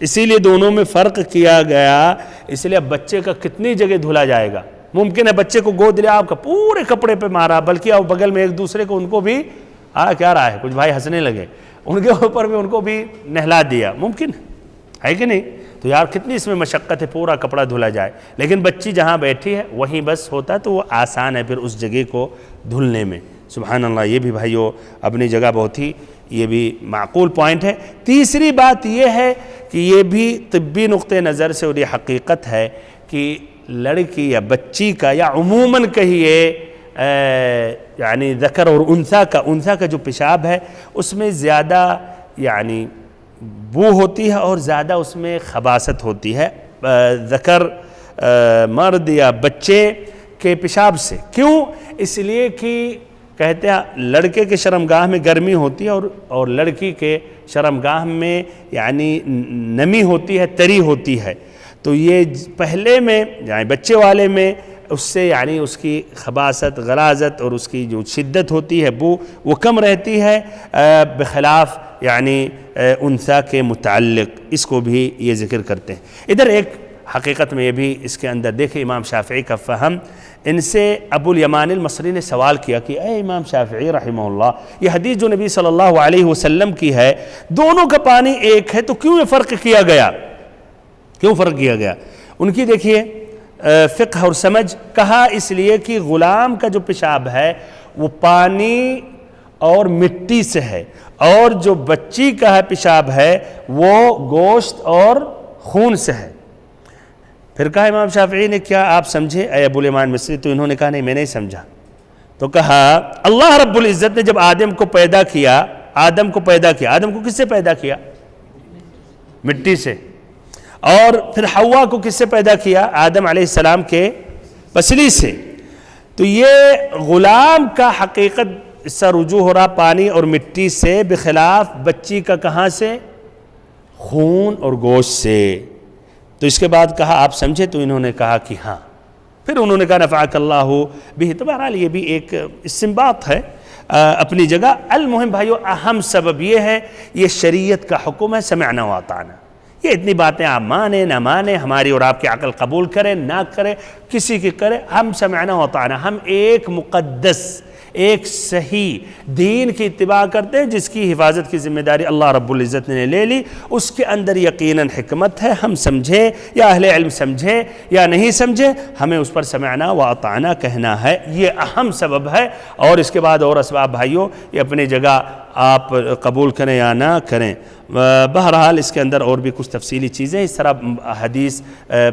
اسی لیے دونوں میں فرق کیا گیا۔ اس لیے اب بچے کا کتنی جگہ دھلا جائے گا؟ ممکن ہے بچے کو گود لیا آپ کا پورے کپڑے پہ مارا، بلکہ آپ بغل میں ایک دوسرے کو ان کو بھی کیا رہا ہے، کچھ بھائی ہنسنے لگے، ان کے اوپر بھی ان کو بھی نہلا دیا، ممکن ہے کہ نہیں؟ تو یار کتنی اس میں مشقت ہے، پورا کپڑا دھلا جائے، لیکن بچی جہاں بیٹھی ہے وہیں بس ہوتا ہے، تو وہ آسان ہے پھر اس جگہ کو دھلنے میں۔ سبحان اللہ، یہ بھی بھائیو اپنی جگہ بہت ہی یہ بھی معقول پوائنٹ ہے۔ تیسری بات یہ ہے کہ یہ بھی طبی نقطہ نظر سے اور یہ حقیقت ہے کہ لڑکی یا بچی کا یا عموماً کہیے یعنی ذکر اور انثیٰ کا جو پیشاب ہے اس میں زیادہ یعنی بو ہوتی ہے اور زیادہ اس میں خباثت ہوتی ہے ذکر مرد یا بچے کے پیشاب سے۔ کیوں؟ اس لیے کہ کہتے ہیں لڑکے کے شرمگاہ میں گرمی ہوتی ہے اور لڑکی کے شرمگاہ میں یعنی نمی ہوتی ہے، تری ہوتی ہے، تو یہ پہلے میں یعنی بچے والے میں اس سے یعنی اس کی خباثت، غلاظت اور اس کی جو شدت ہوتی ہے بو وہ کم رہتی ہے بخلاف یعنی انثیٰ کے متعلق۔ اس کو بھی یہ ذکر کرتے ہیں۔ ادھر ایک حقیقت میں یہ بھی اس کے اندر دیکھیں امام شافعی کا فہم، ان سے ابو الیمان المصری نے سوال کیا کہ اے امام شافعی رحمہ اللہ، یہ حدیث جو نبی صلی اللہ علیہ وسلم کی ہے دونوں کا پانی ایک ہے، تو کیوں یہ فرق کیا گیا؟ کیوں فرق کیا گیا؟ ان کی دیکھیے فقہ اور سمجھ، کہا اس لیے کہ غلام کا جو پیشاب ہے وہ پانی اور مٹی سے ہے، اور جو بچی کا پیشاب ہے وہ گوشت اور خون سے ہے۔ پھر کہا امام شافعی نے کیا آپ سمجھے اے ابو الیمان مصری؟ تو انہوں نے کہا نہیں میں نہیں سمجھا۔ تو کہا اللہ رب العزت نے جب آدم کو پیدا کیا، آدم کو کس سے پیدا کیا؟ مٹی سے۔ اور پھر حوا کو کس سے پیدا کیا؟ آدم علیہ السلام کے پسلی سے۔ تو یہ غلام کا حقیقت اس سے رجوع ہو رہا پانی اور مٹی سے، بخلاف بچی کا کہاں سے؟ خون اور گوشت سے۔ تو اس کے بعد کہا آپ سمجھے؟ تو انہوں نے کہا کہ ہاں۔ پھر انہوں نے کہا نفعک اللہ بھی۔ تو بہرحال یہ بھی ایک استنباط ہے اپنی جگہ۔ المہم بھائیو اہم سبب یہ ہے، یہ شریعت کا حکم ہے سمعنا واطعنا۔ یہ اتنی باتیں آپ مانیں نہ مانیں، ہماری اور آپ کی عقل قبول کریں نہ کریں، کسی کی کریں، ہم سمعنا واطعنا، ہم ایک مقدس ایک صحیح دین کی اتباع کرتے ہیں جس کی حفاظت کی ذمہ داری اللہ رب العزت نے لے لی۔ اس کے اندر یقیناً حکمت ہے، ہم سمجھے یا اہل علم سمجھے یا نہیں سمجھے، ہمیں اس پر سمعنا و اطعنا کہنا ہے، یہ اہم سبب ہے۔ اور اس کے بعد اور اسباب بھائیوں یہ اپنی جگہ آپ قبول کریں یا نہ کریں۔ بہرحال اس کے اندر اور بھی کچھ تفصیلی چیزیں، اس طرح حدیث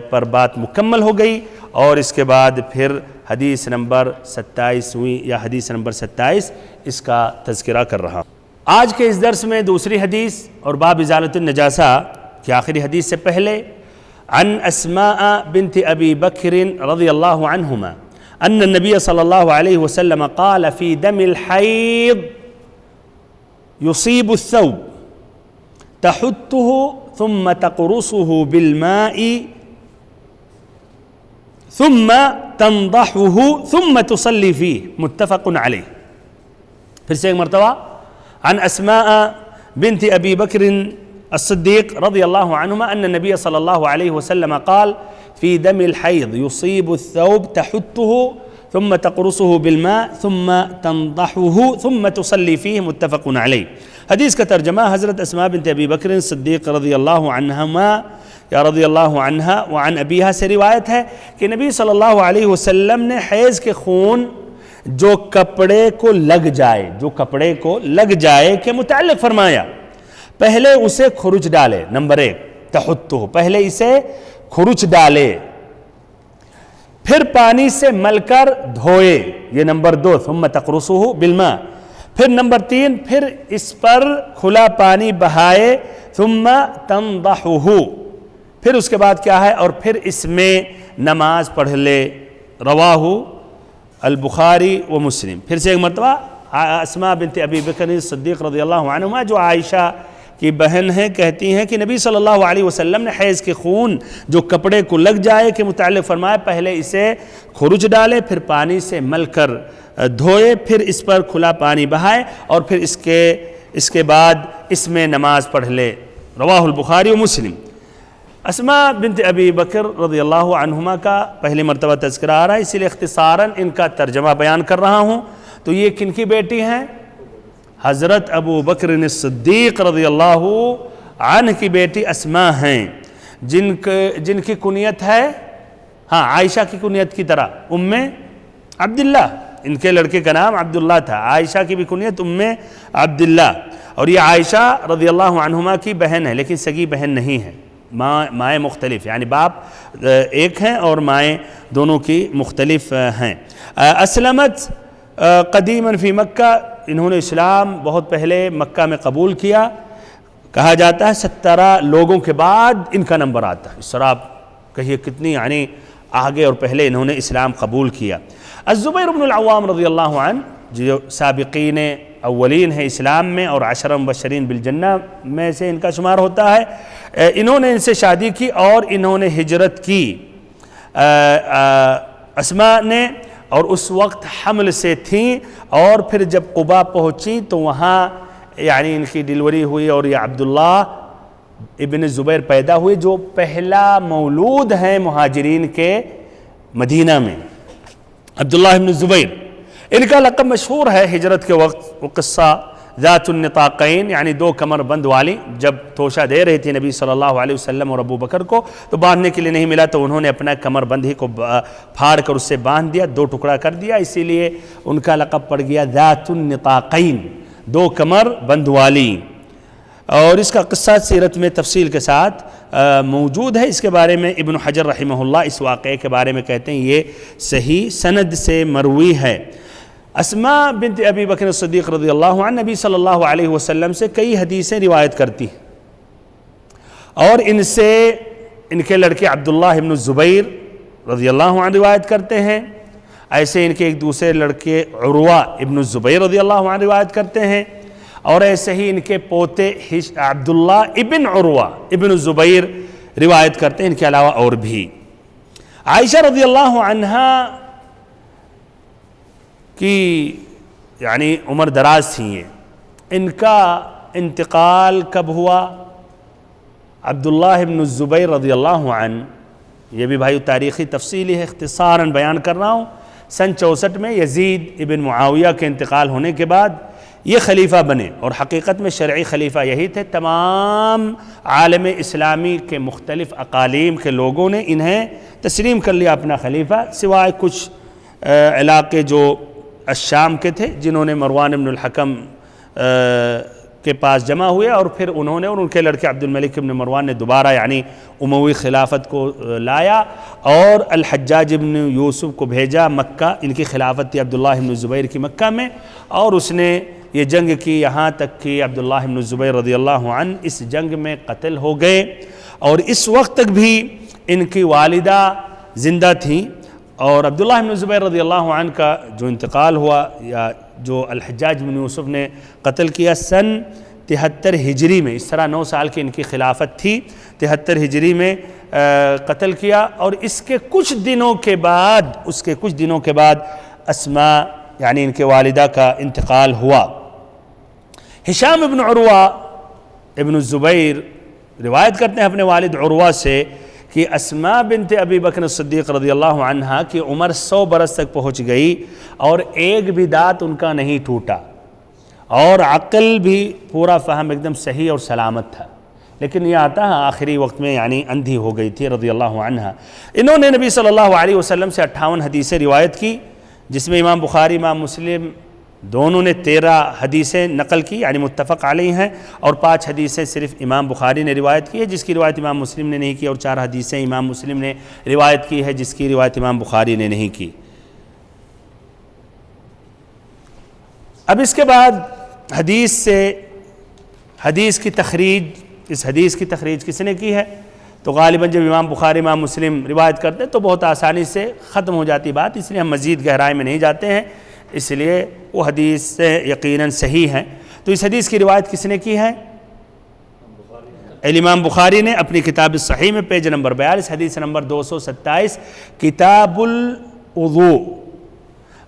پر بات مکمل ہو گئی۔ اور اس کے بعد پھر حدیث نمبر 27 یا حدیث نمبر 27 اس کا تذکرہ کر رہا ہوں۔ آج کے اس درس میں دوسری حدیث اور باب ازالۃ النجاسہ کی آخری حدیث سے پہلے عن اسماء بنت ابی بکر رضی اللہ عنہما ان النبی صلی اللہ علیہ وسلم قال فی دم الحیض يصيب الثوب تحته ثم تقرصه بالماء ثم تنضحه ثم تصلي فيه متفق عليه۔ پھر سے ایک مرتبہ عن اسماء بنت ابی بکر الصدیق رضی اللہ عنہما ان النبی صلی اللہ علیہ وسلم قال في دم الحيض يصيب الثوب تحته ثم تقرصه بالماء ثم تنضحه ثم تصلي فيه متفق علیہ۔ حدیث کا ترجمہ حضرت اسماء بنت ابی بکر صدیق رضی اللہ عنہما یا رضی اللہ عنہا وعن ابیہا سے روایت ہے کہ نبی صلی اللہ علیہ وسلم نے حیض کے خون جو کپڑے کو لگ جائے کے متعلق فرمایا، پہلے اسے خرچ ڈالے، نمبر 1 تحتہ، پہلے اسے خرچ ڈالے، پھر پانی سے مل کر دھوئے، یہ نمبر 2، ثم تقرصه بالماء۔ پھر نمبر 3، پھر اس پر کھلا پانی بہائے، ثم تنضحه، پھر اس کے بعد کیا ہے، اور پھر اس میں نماز پڑھ لے۔ رواہ البخاری و مسلم۔ پھر سے ایک مرتبہ اسماء بنت ابی بکر صدیق رضی اللہ عنہما جو عائشہ کی بہن ہیں، کہتی ہیں کہ نبی صلی اللہ علیہ وسلم نے حیض کے خون جو کپڑے کو لگ جائے کے متعلق فرمایا، پہلے اسے خروج ڈالے، پھر پانی سے مل کر دھوئے، پھر اس پر کھلا پانی بہائے، اور پھر اس کے بعد اس میں نماز پڑھ لے۔ رواہ البخاری و مسلم۔ اسماء بنت ابی بکر رضی اللہ عنہما کا پہلی مرتبہ تذکرہ آ رہا ہے، اسی لیے اختصاراً ان کا ترجمہ بیان کر رہا ہوں۔ تو یہ کن کی بیٹی ہیں؟ حضرت ابو بکر صدیق رضی اللہ عنہ کی بیٹی اسماء ہیں، جن کی کنیت ہے عائشہ کی کنیت کی طرح ام عبداللہ، ان کے لڑکے کا نام عبداللہ تھا، عائشہ کی بھی کنیت ام عبداللہ، اور یہ عائشہ رضی اللہ عنہما کی بہن ہے، لیکن سگی بہن نہیں ہے، مائیں مختلف، یعنی باپ ایک ہیں اور مائیں دونوں کی مختلف ہیں۔ اسلمت قدیماً فی مکہ، انہوں نے اسلام بہت پہلے مکہ میں قبول کیا، کہا جاتا ہے 17 لوگوں کے بعد ان کا نمبر آتا ہے، اس طرح آپ کہیے کتنی یعنی آگے اور پہلے انہوں نے اسلام قبول کیا۔ الزبیر بن العوام رضی اللہ عنہ جو سابقین اولین ہیں اسلام میں اور 10 مبشرین بالجنہ میں سے ان کا شمار ہوتا ہے، انہوں نے ان سے شادی کی اور انہوں نے ہجرت کی اسماء نے، اور اس وقت حمل سے تھیں، اور پھر جب قباء پہنچی تو وہاں یعنی ان کی ڈیلیوری ہوئی، اور یہ عبداللہ ابن زبیر پیدا ہوئے جو پہلا مولود ہیں مہاجرین کے مدینہ میں، عبداللہ ابن زبیر۔ ان کا لقب مشہور ہے ہجرت کے وقت، وہ قصہ ذات النطاقین، یعنی 2 کمر بند والی، جب توشہ دے رہی تھی نبی صلی اللہ علیہ وسلم اور ابو بکر کو تو باندھنے کے لیے نہیں ملا، تو انہوں نے اپنا کمر بند ہی کو پھاڑ کر اس سے باندھ دیا، 2 ٹکڑا کر دیا، اسی لیے ان کا لقب پڑ گیا ذات النطاقین، 2 کمر بند والی۔ اور اس کا قصہ سیرت میں تفصیل کے ساتھ موجود ہے، اس کے بارے میں ابن حجر رحمہ اللہ اس واقعے کے بارے میں کہتے ہیں یہ صحیح سند سے مروی ہے۔ اسماء بنت ابی بکر صدیق رضی اللہ عنہ نبی صلی اللہ علیہ وسلم سے کئی حدیثیں روایت کرتی ہیں، اور ان سے ان کے لڑکے عبداللہ ابن الزبیر رضی اللہ عنہ روایت کرتے ہیں، ایسے ان کے ایک دوسرے لڑکے عروہ ابن الزبیر رضی اللہ عنہ روایت کرتے ہیں، اور ایسے ہی ان کے پوتے عبداللہ ابن عروہ ابن الزبیر روایت کرتے ہیں، ان کے علاوہ اور بھی۔ عائشہ رضی اللہ عنہا کی یعنی عمر دراز تھیں یہ، ان کا انتقال کب ہوا؟ عبداللہ ابن الزبیر رضی اللہ عنہ، یہ بھی بھائی تاریخی تفصیلی ہے، اختصاراً بیان کر رہا ہوں، سن 64 میں یزید ابن معاویہ کے انتقال ہونے کے بعد یہ خلیفہ بنے، اور حقیقت میں شرعی خلیفہ یہی تھے۔ تمام عالم اسلامی کے مختلف اقالیم کے لوگوں نے انہیں تسلیم کر لیا اپنا خلیفہ، سوائے کچھ علاقے جو الشام کے تھے جنہوں نے مروان بن الحکم کے پاس جمع ہوئے، اور پھر انہوں نے اور ان کے لڑکے عبد الملک بن مروان نے دوبارہ یعنی اموی خلافت کو لایا، اور الحجاج بن یوسف کو بھیجا مکہ، ان کی خلافت تھی عبداللہ بن زبیر کی مکہ میں، اور اس نے یہ جنگ کی یہاں تک کہ عبداللہ بن زبیر رضی اللہ عنہ اس جنگ میں قتل ہو گئے، اور اس وقت تک بھی ان کی والدہ زندہ تھیں، اور عبداللہ بن زبیر رضی اللہ عنہ کا جو انتقال ہوا یا جو الحجاج بن یوسف نے قتل کیا سن 73 ہجری میں، اس طرح 9 سال کی ان کی خلافت تھی، 73 ہجری میں قتل کیا، اور اس کے کچھ دنوں کے بعد اسماء یعنی ان کے والدہ کا انتقال ہوا۔ ہشام ابن عروہ ابن الزبیر روایت کرتے ہیں اپنے والد عروہ سے کہ اسماء بنت ابی بکر صدیق رضی اللہ عنہا کی عمر 100 برس تک پہنچ گئی، اور ایک بھی دانت ان کا نہیں ٹوٹا، اور عقل بھی پورا فہم ایک دم صحیح اور سلامت تھا، لیکن یہ آتا ہے آخری وقت میں یعنی اندھی ہو گئی تھی رضی اللہ عنہا۔ انہوں نے نبی صلی اللہ علیہ وسلم سے 58 حدیثیں روایت کی، جس میں امام بخاری، امام مسلم، دونوں نے 13 حدیثیں نقل کی یعنی متفق علیہ ہیں، اور 5 حدیثیں صرف امام بخاری نے روایت کی ہے جس کی روایت امام مسلم نے نہیں کی، اور 4 حدیثیں امام مسلم نے روایت کی ہے جس کی روایت امام بخاری نے نہیں کی۔ اب اس کے بعد حدیث کی تخریج، اس حدیث کی تخریج کس نے کی ہے؟ تو غالباً جب امام بخاری امام مسلم روایت کرتے ہیں تو بہت آسانی سے ختم ہو جاتی بات، اس لیے ہم مزید گہرائی میں نہیں جاتے ہیں، اس لیے وہ حدیث یقیناً صحیح ہیں۔ تو اس حدیث کی روایت کس نے کی ہے؟ الامام بخاری نے اپنی کتاب الصحیح میں پیج نمبر 42 حدیث نمبر 227 کتاب الوضوء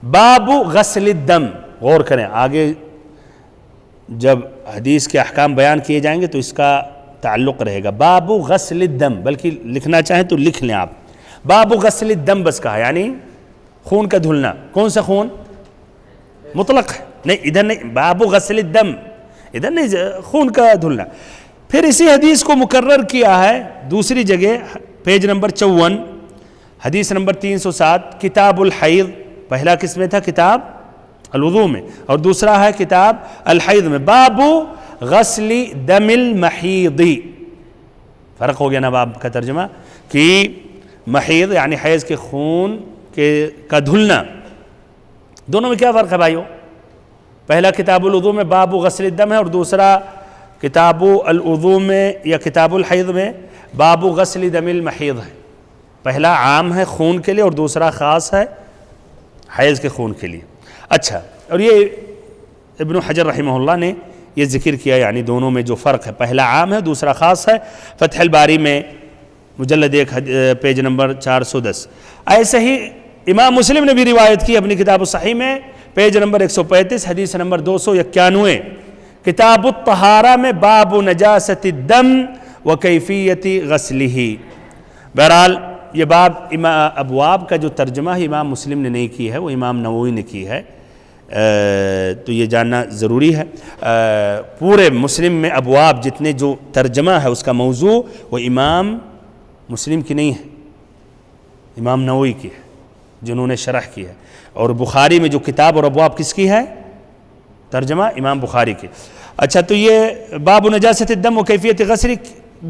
باب غسل الدم۔ غور کریں، آگے جب حدیث کے احکام بیان کیے جائیں گے تو اس کا تعلق رہے گا۔ باب غسل الدم، بلکہ لکھنا چاہیں تو لکھ لیں آپ، باب غسل الدم بس کہا، یعنی خون کا دھلنا۔ کون سا خون؟ مطلق ہے، نہیں ادھر نہیں، باب غسل الدم ادھر نہیں، خون کا دھلنا۔ پھر اسی حدیث کو مکرر کیا ہے دوسری جگہ، پیج نمبر 54 حدیث نمبر 307 کتاب الحیض، پہلا کس میں تھا؟ کتاب الوضوء میں، اور دوسرا ہے کتاب الحیض میں، باب غسل دم المحیض۔ فرق ہو گیا نا باب کا ترجمہ، کہ محیض یعنی حیض کے خون کا دھلنا، دونوں میں کیا فرق ہے بھائیو؟ پہلا کتاب الوضوء میں باب غسل الدم ہے، اور دوسرا کتاب الوضوء میں یا کتاب الحیض میں باب غسل دم المحیض ہے۔ پہلا عام ہے خون کے لیے اور دوسرا خاص ہے حیض کے خون کے لیے۔ اچھا، اور یہ ابن حجر رحمہ اللہ نے یہ ذکر کیا، یعنی دونوں میں جو فرق ہے، پہلا عام ہے دوسرا خاص ہے، فتح الباری میں مجلد 1 پیج نمبر 410۔ ایسے ہی امام مسلم نے بھی روایت کی اپنی کتاب الصحیح میں پیج نمبر 135 حدیث نمبر 291، کتاب الطہارہ میں باب نجاست الدم وکیفیت غسلہ۔ بہرحال یہ باب ابواب کا جو ترجمہ ہے امام مسلم نے نہیں کی ہے، وہ امام نووی نے کی ہے، تو یہ جاننا ضروری ہے۔ پورے مسلم میں ابواب جتنے جو ترجمہ ہے اس کا موضوع وہ امام مسلم کی نہیں ہے، امام نووی کی ہے جنہوں نے شرح کی ہے، اور بخاری میں جو کتاب اور ابواب کس کی ہے؟ ترجمہ امام بخاری کی۔ اچھا، تو یہ باب نجاست الدم و کیفیت غسل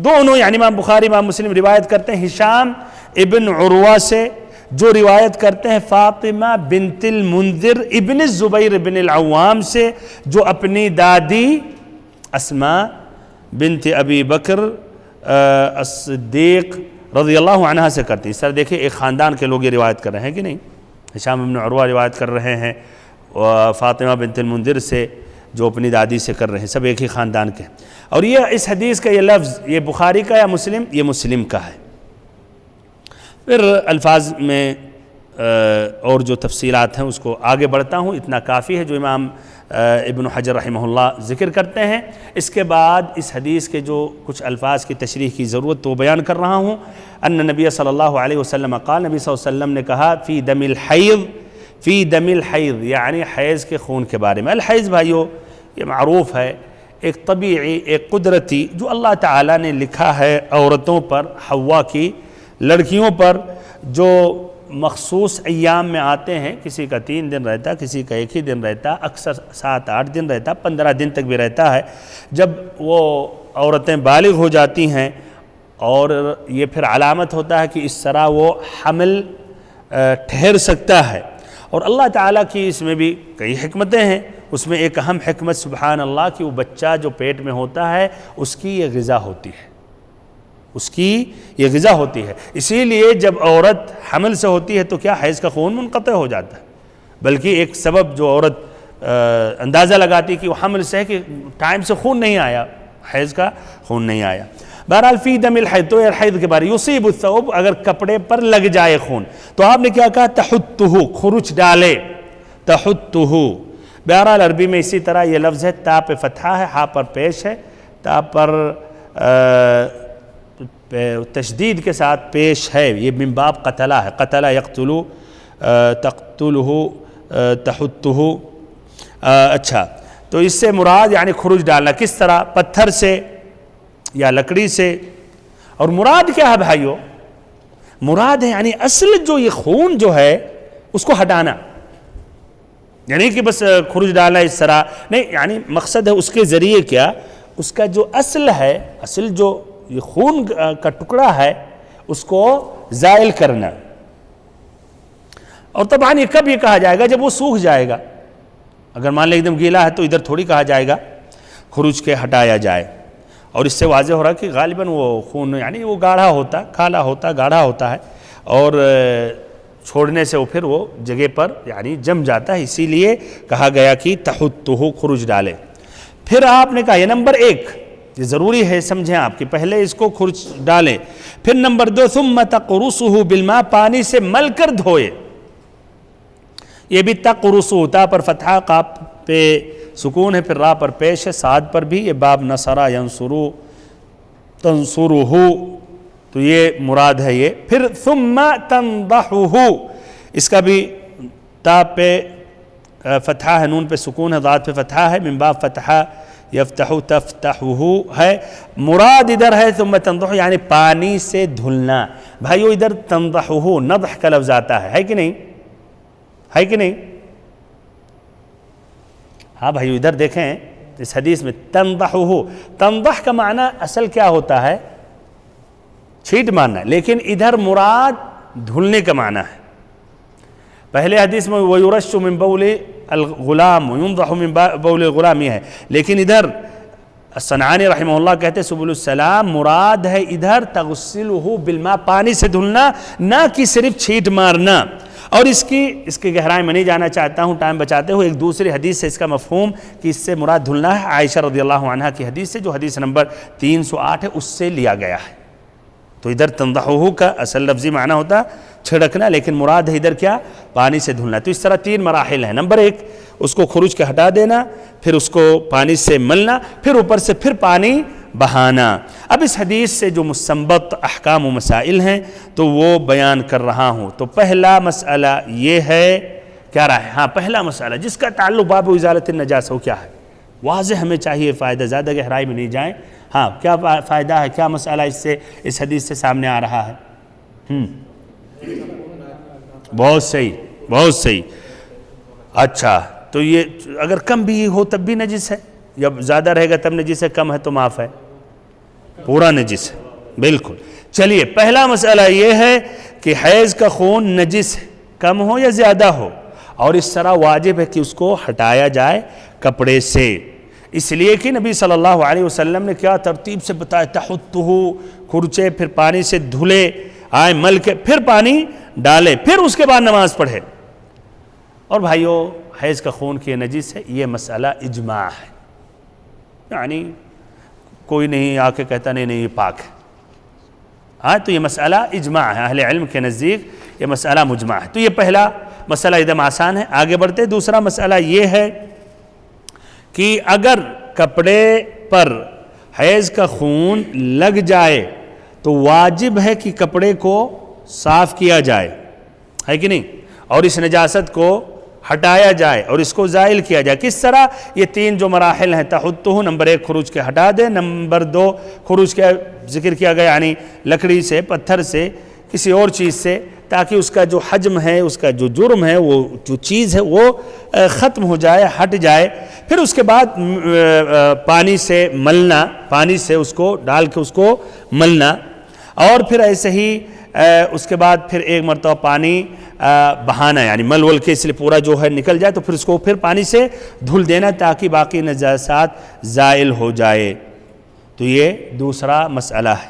دونوں یعنی امام بخاری امام مسلم روایت کرتے ہیں ہشام ابن عروہ سے، جو روایت کرتے ہیں فاطمہ بنت المنذر ابن الزبیر ابن العوام سے، جو اپنی دادی اسماء بنت ابی بکر الصدیق رضی اللہ عنہ سے کرتی ہیں۔ اس طرح دیکھیں ایک خاندان کے لوگ یہ روایت کر رہے ہیں کہ نہیں، ہشام ابن عروہ روایت کر رہے ہیں فاطمہ بنت المنذر سے جو اپنی دادی سے کر رہے ہیں، سب ایک ہی خاندان کے ہیں۔ اور یہ اس حدیث کا یہ لفظ یہ بخاری کا یا مسلم؟ یہ مسلم کا ہے۔ پھر الفاظ میں اور جو تفصیلات ہیں اس کو آگے بڑھتا ہوں، اتنا کافی ہے جو امام ابن حجر رحمہ اللہ ذکر کرتے ہیں۔ اس کے بعد اس حدیث کے جو کچھ الفاظ کی تشریح کی ضرورت تو بیان کر رہا ہوں۔ ان نبی صلی اللہ علیہ وسلم قال، نبی صلی اللہ علیہ وسلم نے کہا فی دم الحیض، فی دم الحیض یعنی حیض کے خون کے بارے میں۔ الحیض بھائیو یہ معروف ہے، ایک طبیعی ایک قدرتی جو اللہ تعالیٰ نے لکھا ہے عورتوں پر، حوا کی لڑکیوں پر، جو مخصوص ایام میں آتے ہیں، کسی کا 3 دن رہتا، کسی کا 1 ہی دن رہتا، اکثر 7-8 دن رہتا، 15 دن تک بھی رہتا ہے۔ جب وہ عورتیں بالغ ہو جاتی ہیں اور یہ پھر علامت ہوتا ہے کہ اس طرح وہ حمل ٹھہر سکتا ہے، اور اللہ تعالیٰ کی اس میں بھی کئی حکمتیں ہیں۔ اس میں ایک اہم حکمت سبحان اللہ کہ وہ بچہ جو پیٹ میں ہوتا ہے اس کی یہ غذا ہوتی ہے، اس کی یہ غذا ہوتی ہے۔ اسی لیے جب عورت حمل سے ہوتی ہے تو کیا حیض کا خون منقطع ہو جاتا ہے، بلکہ ایک سبب جو عورت اندازہ لگاتی کہ وہ حمل سے ہے کہ ٹائم سے خون نہیں آیا، حیض کا خون نہیں آیا۔ بہرحال فی دم الحیض، تو الحیض کے بارے یصیب الثوب، اگر کپڑے پر لگ جائے خون تو آپ نے کیا کہا؟ تحتہ، خروچ ڈالے، تحتہ۔ بہرحال عربی میں اسی طرح یہ لفظ ہے، تا پہ فتحہ ہے، ہا پر پیش ہے، تا پر تشدید کے ساتھ پیش ہے، یہ من باب قتلہ ہے، قتلہ یقتلو، تقتلہ، تحتہ۔ اچھا، تو اس سے مراد یعنی خروج ڈالنا، کس طرح؟ پتھر سے یا لکڑی سے۔ اور مراد کیا ہے بھائیو؟ مراد ہے یعنی اصل جو یہ خون جو ہے اس کو ہٹانا، یعنی کہ بس خروج ڈالنا اس طرح نہیں، یعنی مقصد ہے اس کے ذریعے کیا، اس کا جو اصل ہے، اصل جو یہ خون کا ٹکڑا ہے اس کو زائل کرنا. اور طبعاً یہ کب یہ کہا جائے گا؟ جب وہ سوکھ جائے گا. اگر مان لیں ایک دم گیلا ہے تو ادھر تھوڑی کہا جائے گا خروج کے ہٹایا جائے. اور اس سے واضح ہو رہا ہے کہ غالباً وہ خون یعنی وہ گاڑھا ہوتا، کالا ہوتا، گاڑھا ہوتا ہے، اور چھوڑنے سے وہ پھر وہ جگہ پر یعنی جم جاتا ہے، اسی لیے کہا گیا کہ تحتہ خروج ڈالے. پھر آپ نے کہا یہ نمبر 1 یہ ضروری ہے سمجھیں آپ کہ پہلے اس کو خروج ڈالیں. پھر نمبر 2 ثم تقرصہ بالماء، پانی سے مل کر دھوئے. یہ بھی تقرصہ، تا پر فتحہ، قاف پہ سکون ہے، پھر را پر پیش ہے، صاد پر بھی. یہ باب نصرہ ینصرو تنصرہ، تو یہ مراد ہے یہ. پھر ثم تنضحہ، اس کا بھی تا پہ فتحہ ہے، نون پہ سکون ہے، ضاد پہ فتحہ ہے، من باب فتحہ یفتح تفتحہ ہے. مراد ادھر ہے ثم تنضحہ یعنی پانی سے دھلنا. بھائیو ادھر تنضحہ نضح کا لفظ آتا ہے کہ نہیں؟ ہے کہ نہیں؟ ہاں بھائیو ادھر دیکھیں اس حدیث میں تنضحہ، تنضح کا معنی اصل کیا ہوتا ہے؟ چھیٹ مارنا، لیکن ادھر مراد دھلنے کا معنی ہے. پہلے حدیث میں وَيُرَشُّ مِن بَوْلِ الغلام وَيُنضَحُ مِن بَوْلِ الغلام یہ ہے، لیکن ادھر الصنعانی رحمہ اللہ کہتے سبل السلام مراد ہے ادھر تغسلہ بالماء، پانی سے دھلنا، نہ کہ صرف چھیٹ مارنا. اور اس کی گہرائی میں نہیں جانا چاہتا ہوں ٹائم بچاتے ہوئے. ایک دوسری حدیث سے اس کا مفہوم کہ اس سے مراد دھلنا ہے عائشہ رضی اللہ عنہا کی حدیث سے، جو حدیث نمبر 308 ہے، اس سے لیا گیا ہے. تو ادھر تنضحہ کا اصل لفظی معنی ہوتا چھڑکنا، لیکن مراد ہے ادھر کیا؟ پانی سے دھلنا. تو اس طرح 3 مراحل ہیں. نمبر 1 اس کو خروج کے ہٹا دینا، پھر اس کو پانی سے ملنا، پھر اوپر سے پھر پانی بہانا. اب اس حدیث سے جو مستنبط احکام و مسائل ہیں تو وہ بیان کر رہا ہوں. تو پہلا مسئلہ یہ ہے، کیا رہا ہے؟ ہاں پہلا مسئلہ جس کا تعلق باب ازالت النجاسہ، وہ کیا ہے؟ واضح ہمیں چاہیے فائدہ، زیادہ گہرائی میں نہیں جائیں. ہاں کیا فائدہ ہے، کیا مسئلہ اس حدیث سے سامنے آ رہا ہے؟ بہت صحیح، بہت صحیح. اچھا تو یہ اگر کم بھی ہو تب بھی نجس ہے، یا زیادہ رہے گا تب نجس ہے، کم ہے تو معاف ہے، پورا نجس ہے. بالکل. چلیے پہلا مسئلہ یہ ہے کہ حیض کا خون نجس ہے، کم ہو یا زیادہ ہو، اور اس طرح واجب ہے کہ اس کو ہٹایا جائے کپڑے سے. اس لیے کہ نبی صلی اللہ علیہ وسلم نے کیا ترتیب سے بتایا، تحتہ کھرچے، پھر پانی سے دھلے، آئے مل کے پھر پانی ڈالے، پھر اس کے بعد نماز پڑھے. اور بھائیو حیض کا خون کی نجس ہے، یہ مسئلہ اجماع ہے، یعنی کوئی نہیں آ کے کہتا نہیں یہ پاک ہے. ہاں تو یہ مسئلہ اجماع ہے، اہل علم کے نزدیک یہ مسئلہ مجمع ہے. تو یہ پہلا مسئلہ ایک دم آسان ہے. آگے بڑھتے. دوسرا مسئلہ یہ ہے کہ اگر کپڑے پر حیض کا خون لگ جائے تو واجب ہے کہ کپڑے کو صاف کیا جائے، ہے کہ نہیں، اور اس نجاست کو ہٹایا جائے اور اس کو زائل کیا جائے. کس طرح؟ یہ 3 جو مراحل ہیں. تحتہ نمبر 1 خروج کے ہٹا دے، نمبر 2 خروج کا ذکر کیا گیا یعنی لکڑی سے، پتھر سے، کسی اور چیز سے، تاکہ اس کا جو حجم ہے، اس کا جو جرم ہے، وہ جو چیز ہے وہ ختم ہو جائے، ہٹ جائے. پھر اس کے بعد پانی سے ملنا، پانی سے اس کو ڈال کے اس کو ملنا، اور پھر ایسے ہی اس کے بعد پھر ایک مرتبہ پانی بہانا، یعنی مل ول کے اس لیے پورا جو ہے نکل جائے تو پھر اس کو پھر پانی سے دھل دینا تاکہ باقی نجاسات زائل ہو جائے. تو یہ دوسرا مسئلہ ہے.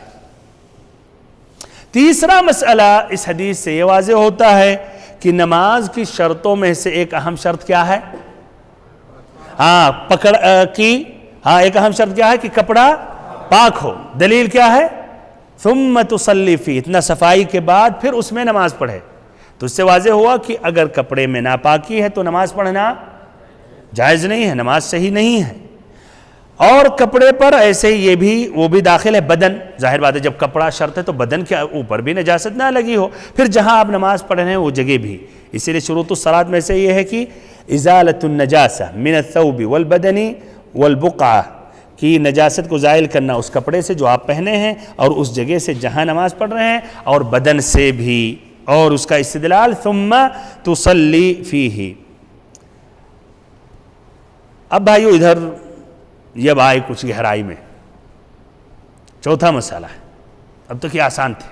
تیسرا مسئلہ اس حدیث سے یہ واضح ہوتا ہے کہ نماز کی شرطوں میں سے ایک اہم شرط کیا ہے؟ ایک اہم شرط کیا ہے کہ کپڑا پاک ہو. دلیل کیا ہے؟ ثم تصلی فی، اتنا صفائی کے بعد پھر اس میں نماز پڑھے. تو اس سے واضح ہوا کہ اگر کپڑے میں ناپاکی ہے تو نماز پڑھنا جائز نہیں ہے، نماز صحیح نہیں ہے. اور کپڑے پر ایسے ہی یہ بھی وہ بھی داخل ہے بدن. ظاہر بات ہے جب کپڑا شرط ہے تو بدن کے اوپر بھی نجاست نہ لگی ہو. پھر جہاں آپ نماز پڑھ رہے ہیں وہ جگہ بھی. اسی لیے شروط الصلاۃ میں سے یہ ہے کہ ازالۃ النجاسہ من الثوب والبدن والبقعہ، کی نجاست کو زائل کرنا اس کپڑے سے جو آپ پہنے ہیں اور اس جگہ سے جہاں نماز پڑھ رہے ہیں، اور بدن سے بھی. اور اس کا استدلال ثم تصلی فیہ، اب بھائیو ادھر یہ اب آئے کچھ گہرائی میں. چوتھا مسئلہ ہے، اب تک یہ آسان تھے.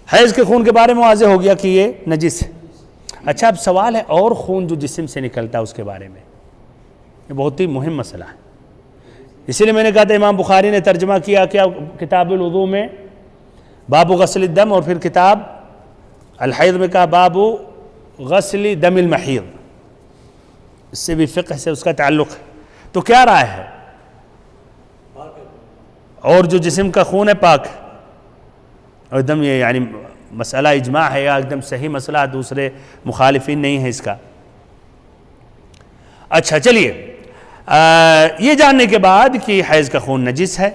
حیض کے خون کے بارے میں واضح ہو گیا کہ یہ نجس ہے. اچھا اب سوال ہے اور خون جو جسم سے نکلتا ہے اس کے بارے میں. یہ بہت ہی مہم مسئلہ ہے. اسی لیے میں نے کہا تھا امام بخاری نے ترجمہ کیا کیا کتاب الوضو میں باب غسل الدم، اور پھر کتاب الحیض میں کہا باب غسل دم المحیض. اس سے بھی فقہ سے اس کا تعلق ہے. تو کیا رائے ہے؟ اور جو جسم کا خون ہے پاک ہے. اور ایک دم یہ یعنی مسئلہ اجماع ہے یا ایک دم صحیح مسئلہ، دوسرے مخالفین نہیں ہے اس کا. اچھا چلیے یہ جاننے کے بعد کہ حیض کا خون نجس ہے،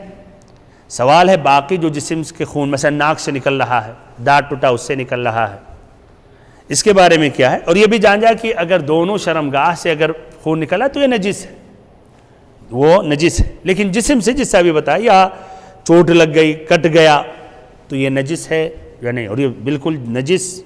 سوال ہے باقی جو جسم کے خون مثلا ناک سے نکل رہا ہے، دانت ٹوٹا اس سے نکل رہا ہے، اس کے بارے میں کیا ہے؟ اور یہ بھی جان جائے کہ اگر دونوں شرمگاہ سے اگر خون نکلا تو یہ نجس ہے، وہ نجس ہے. لیکن جسم سے جس سے ابھی بتایا یا چوٹ لگ گئی، کٹ گیا، تو یہ نجس ہے یا نہیں. اور یہ بالکل نجس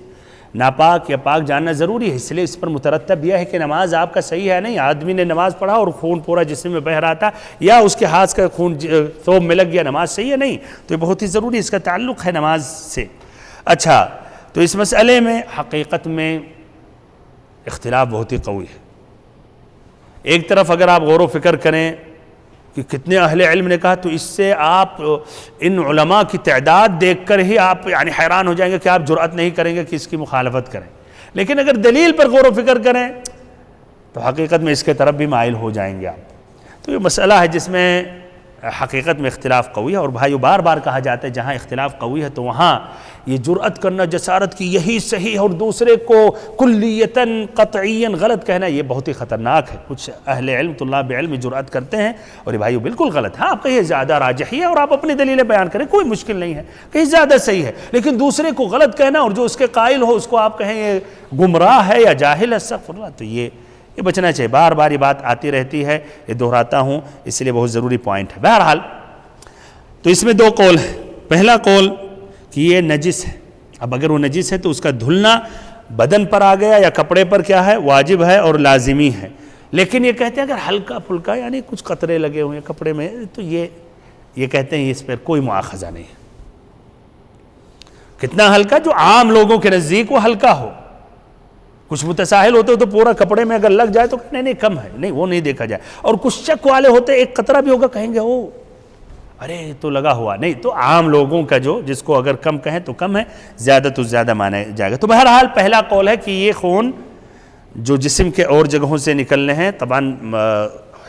ناپاک یا پاک جاننا ضروری ہے. اس لیے اس پر مترتب یہ ہے کہ نماز آپ کا صحیح ہے نہیں. آدمی نے نماز پڑھا اور خون پورا جسم میں بہہ رہا تھا، یا اس کے ہاتھ کا خون ثوب میں لگ گیا، نماز صحیح ہے نہیں. تو یہ بہت ہی ضروری ہے، اس کا تعلق ہے نماز سے. اچھا تو اس مسئلے میں حقیقت میں اختلاف بہت ہی قوی ہے. ایک طرف اگر آپ غور و فکر کریں کہ کتنے اہل علم نے کہا، تو اس سے آپ ان علماء کی تعداد دیکھ کر ہی آپ یعنی حیران ہو جائیں گے کہ آپ جرأت نہیں کریں گے کہ اس کی مخالفت کریں. لیکن اگر دلیل پر غور و فکر کریں تو حقیقت میں اس کے طرف بھی مائل ہو جائیں گے آپ. تو یہ مسئلہ ہے جس میں حقیقت میں اختلاف قوی ہے. اور بھائیو بار بار کہا جاتا ہے جہاں اختلاف قوی ہے تو وہاں یہ جرأت کرنا، جسارت کی یہی صحیح اور دوسرے کو کلیتاً قطعیاً غلط کہنا، یہ بہت ہی خطرناک ہے. کچھ اہل علم طلاب علم جرأت کرتے ہیں اور یہ بھائیو بالکل غلط ہے. آپ کہیں زیادہ راجح ہے اور آپ اپنی دلیلیں بیان کریں، کوئی مشکل نہیں ہے، کہیں زیادہ صحیح ہے. لیکن دوسرے کو غلط کہنا اور جو اس کے قائل ہو اس کو آپ کہیں یہ گمراہ ہے یا جاہل ہے، استغفر اللہ، تو یہ بچنا چاہیے. بار بار یہ بات آتی رہتی ہے، یہ دہراتا ہوں، اس لیے بہت ضروری پوائنٹ ہے. بہرحال تو اس میں دو قول ہیں. پہلا قول کہ یہ نجس ہے. اب اگر وہ نجس ہے تو اس کا دھلنا بدن پر آ گیا یا کپڑے پر کیا ہے؟ واجب ہے اور لازمی ہے. لیکن یہ کہتے ہیں اگر ہلکا پھلکا یعنی کچھ قطرے لگے ہوئے ہیں کپڑے میں تو یہ کہتے ہیں اس پر کوئی مؤاخذہ نہیں ہے. کتنا ہلکا؟ جو عام لوگوں کے نزدیک وہ ہلکا ہو. کچھ متساہل ہوتے تو پورا کپڑے میں اگر لگ جائے تو نہیں کم ہے، نہیں وہ نہیں دیکھا جائے. اور کچھ شک والے ہوتے ایک قطرہ بھی ہوگا کہیں گے او ارے تو لگا ہوا نہیں. تو عام لوگوں کا جو جس کو اگر کم کہیں تو کم ہے، زیادہ تو زیادہ مانا جائے گا. تو بہرحال پہلا قول ہے کہ یہ خون جو جسم کے اور جگہوں سے نکلنے ہیں، طبعاً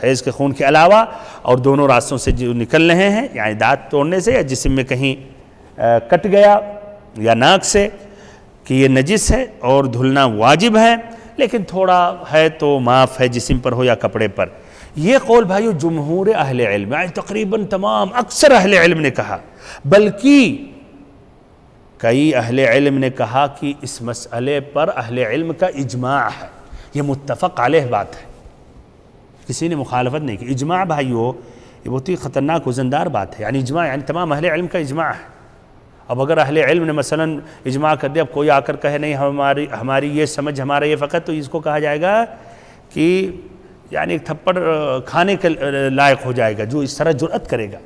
حیض کے خون کے علاوہ اور دونوں راستوں سے جو نکل رہے ہیں، یعنی دانت توڑنے سے یا جسم میں کہیں کٹ گیا یا ناک سے، کہ یہ نجس ہے اور دھلنا واجب ہے. لیکن تھوڑا ہے تو معاف ہے، جسم پر ہو یا کپڑے پر. یہ قول بھائیو جمہور اہل علم، یعنی تقریباً تمام اکثر اہل علم نے کہا. بلکہ کئی اہل علم نے کہا کہ اس مسئلے پر اہل علم کا اجماع ہے، یہ متفق علیہ بات ہے، کسی نے مخالفت نہیں کی. اجماع بھائیو یہ بہت ہی خطرناک وزندار بات ہے. یعنی اجماع یعنی تمام اہل علم کا اجماع ہے. اب اگر اہل علم نے مثلا اجماع کر دیا، اب کوئی آ کر کہے نہیں ہماری یہ سمجھ، ہمارا یہ فقط، تو اس کو کہا جائے گا کہ یعنی ایک تھپڑ کھانے کے لائق ہو جائے گا جو اس طرح جرأت کرے گا.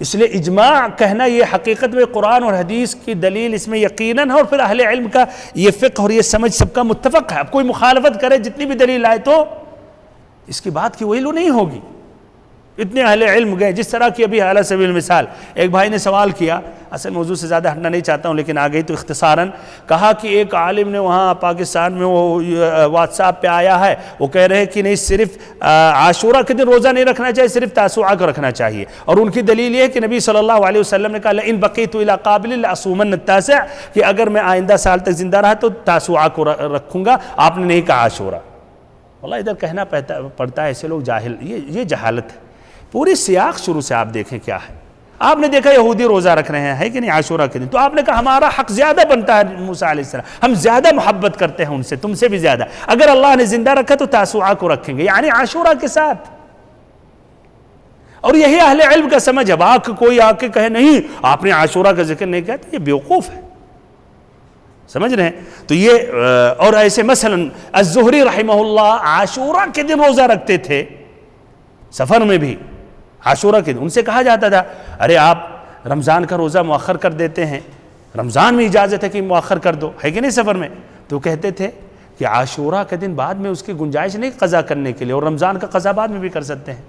اس لیے اجماع کہنا یہ حقیقت میں قرآن اور حدیث کی دلیل اس میں یقیناً ہے، اور پھر اہل علم کا یہ فقہ اور یہ سمجھ سب کا متفق ہے. اب کوئی مخالفت کرے جتنی بھی دلیل آئے تو اس کی بات کی ویلو نہیں ہوگی. اتنے اہل علم گئے، جس طرح کی ابھی علی سبیل المثال ایک بھائی نے سوال کیا، اصل موضوع سے زیادہ ہٹنا نہیں چاہتا ہوں لیکن آ گئی تو اختصاراً کہا کہ ایک عالم نے وہاں پاکستان میں وہ واٹس ایپ پہ آیا ہے، وہ کہہ رہے ہیں کہ نہیں صرف عاشورہ کے دن روزہ نہیں رکھنا چاہیے، صرف تاسوعہ کو رکھنا چاہیے. اور ان کی دلیل یہ ہے کہ نبی صلی اللہ علیہ وسلم نے کہا لئن بقیت الی قابل لأصومن التاسع، کہ اگر میں آئندہ سال تک زندہ رہا تو تاسوعہ کو رکھوں گا. آپ نے نہیں کہا عاشورہ. واللہ ادھر کہنا پڑتا ہے ایسے لوگ جاہل، یہ جہالت ہے. پوری سیاق شروع سے آپ دیکھیں کیا ہے. آپ نے دیکھا یہودی روزہ رکھ رہے ہیں، ہے کہ نہیں، عاشورہ کے دن، تو آپ نے کہا ہمارا حق زیادہ بنتا ہے موسیٰ علیہ السلام، ہم زیادہ محبت کرتے ہیں ان سے، تم سے بھی زیادہ. اگر اللہ نے زندہ رکھا تو تاسوعہ کو رکھیں گے، یعنی عاشورہ کے ساتھ. اور یہی اہل علم کا سمجھ ہے. کوئی آ کے کہے نہیں آپ نے عاشورہ کا ذکر نہیں کیا تو یہ بیوقوف ہے. سمجھ رہے ہیں؟ تو یہ اور ایسے مثلا الزہری رحمہ اللہ عاشورہ کے دن روزہ رکھتے تھے، سفر میں بھی عاشورہ کے دن. ان سے کہا جاتا تھا ارے آپ رمضان کا روزہ مؤخر کر دیتے ہیں، رمضان میں اجازت ہے کہ مؤخر کر دو، ہے کہ نہیں سفر میں؟ تو کہتے تھے کہ عاشورہ کے دن بعد میں اس کی گنجائش نہیں قضا کرنے کے لیے، اور رمضان کا قضا بعد میں بھی کر سکتے ہیں.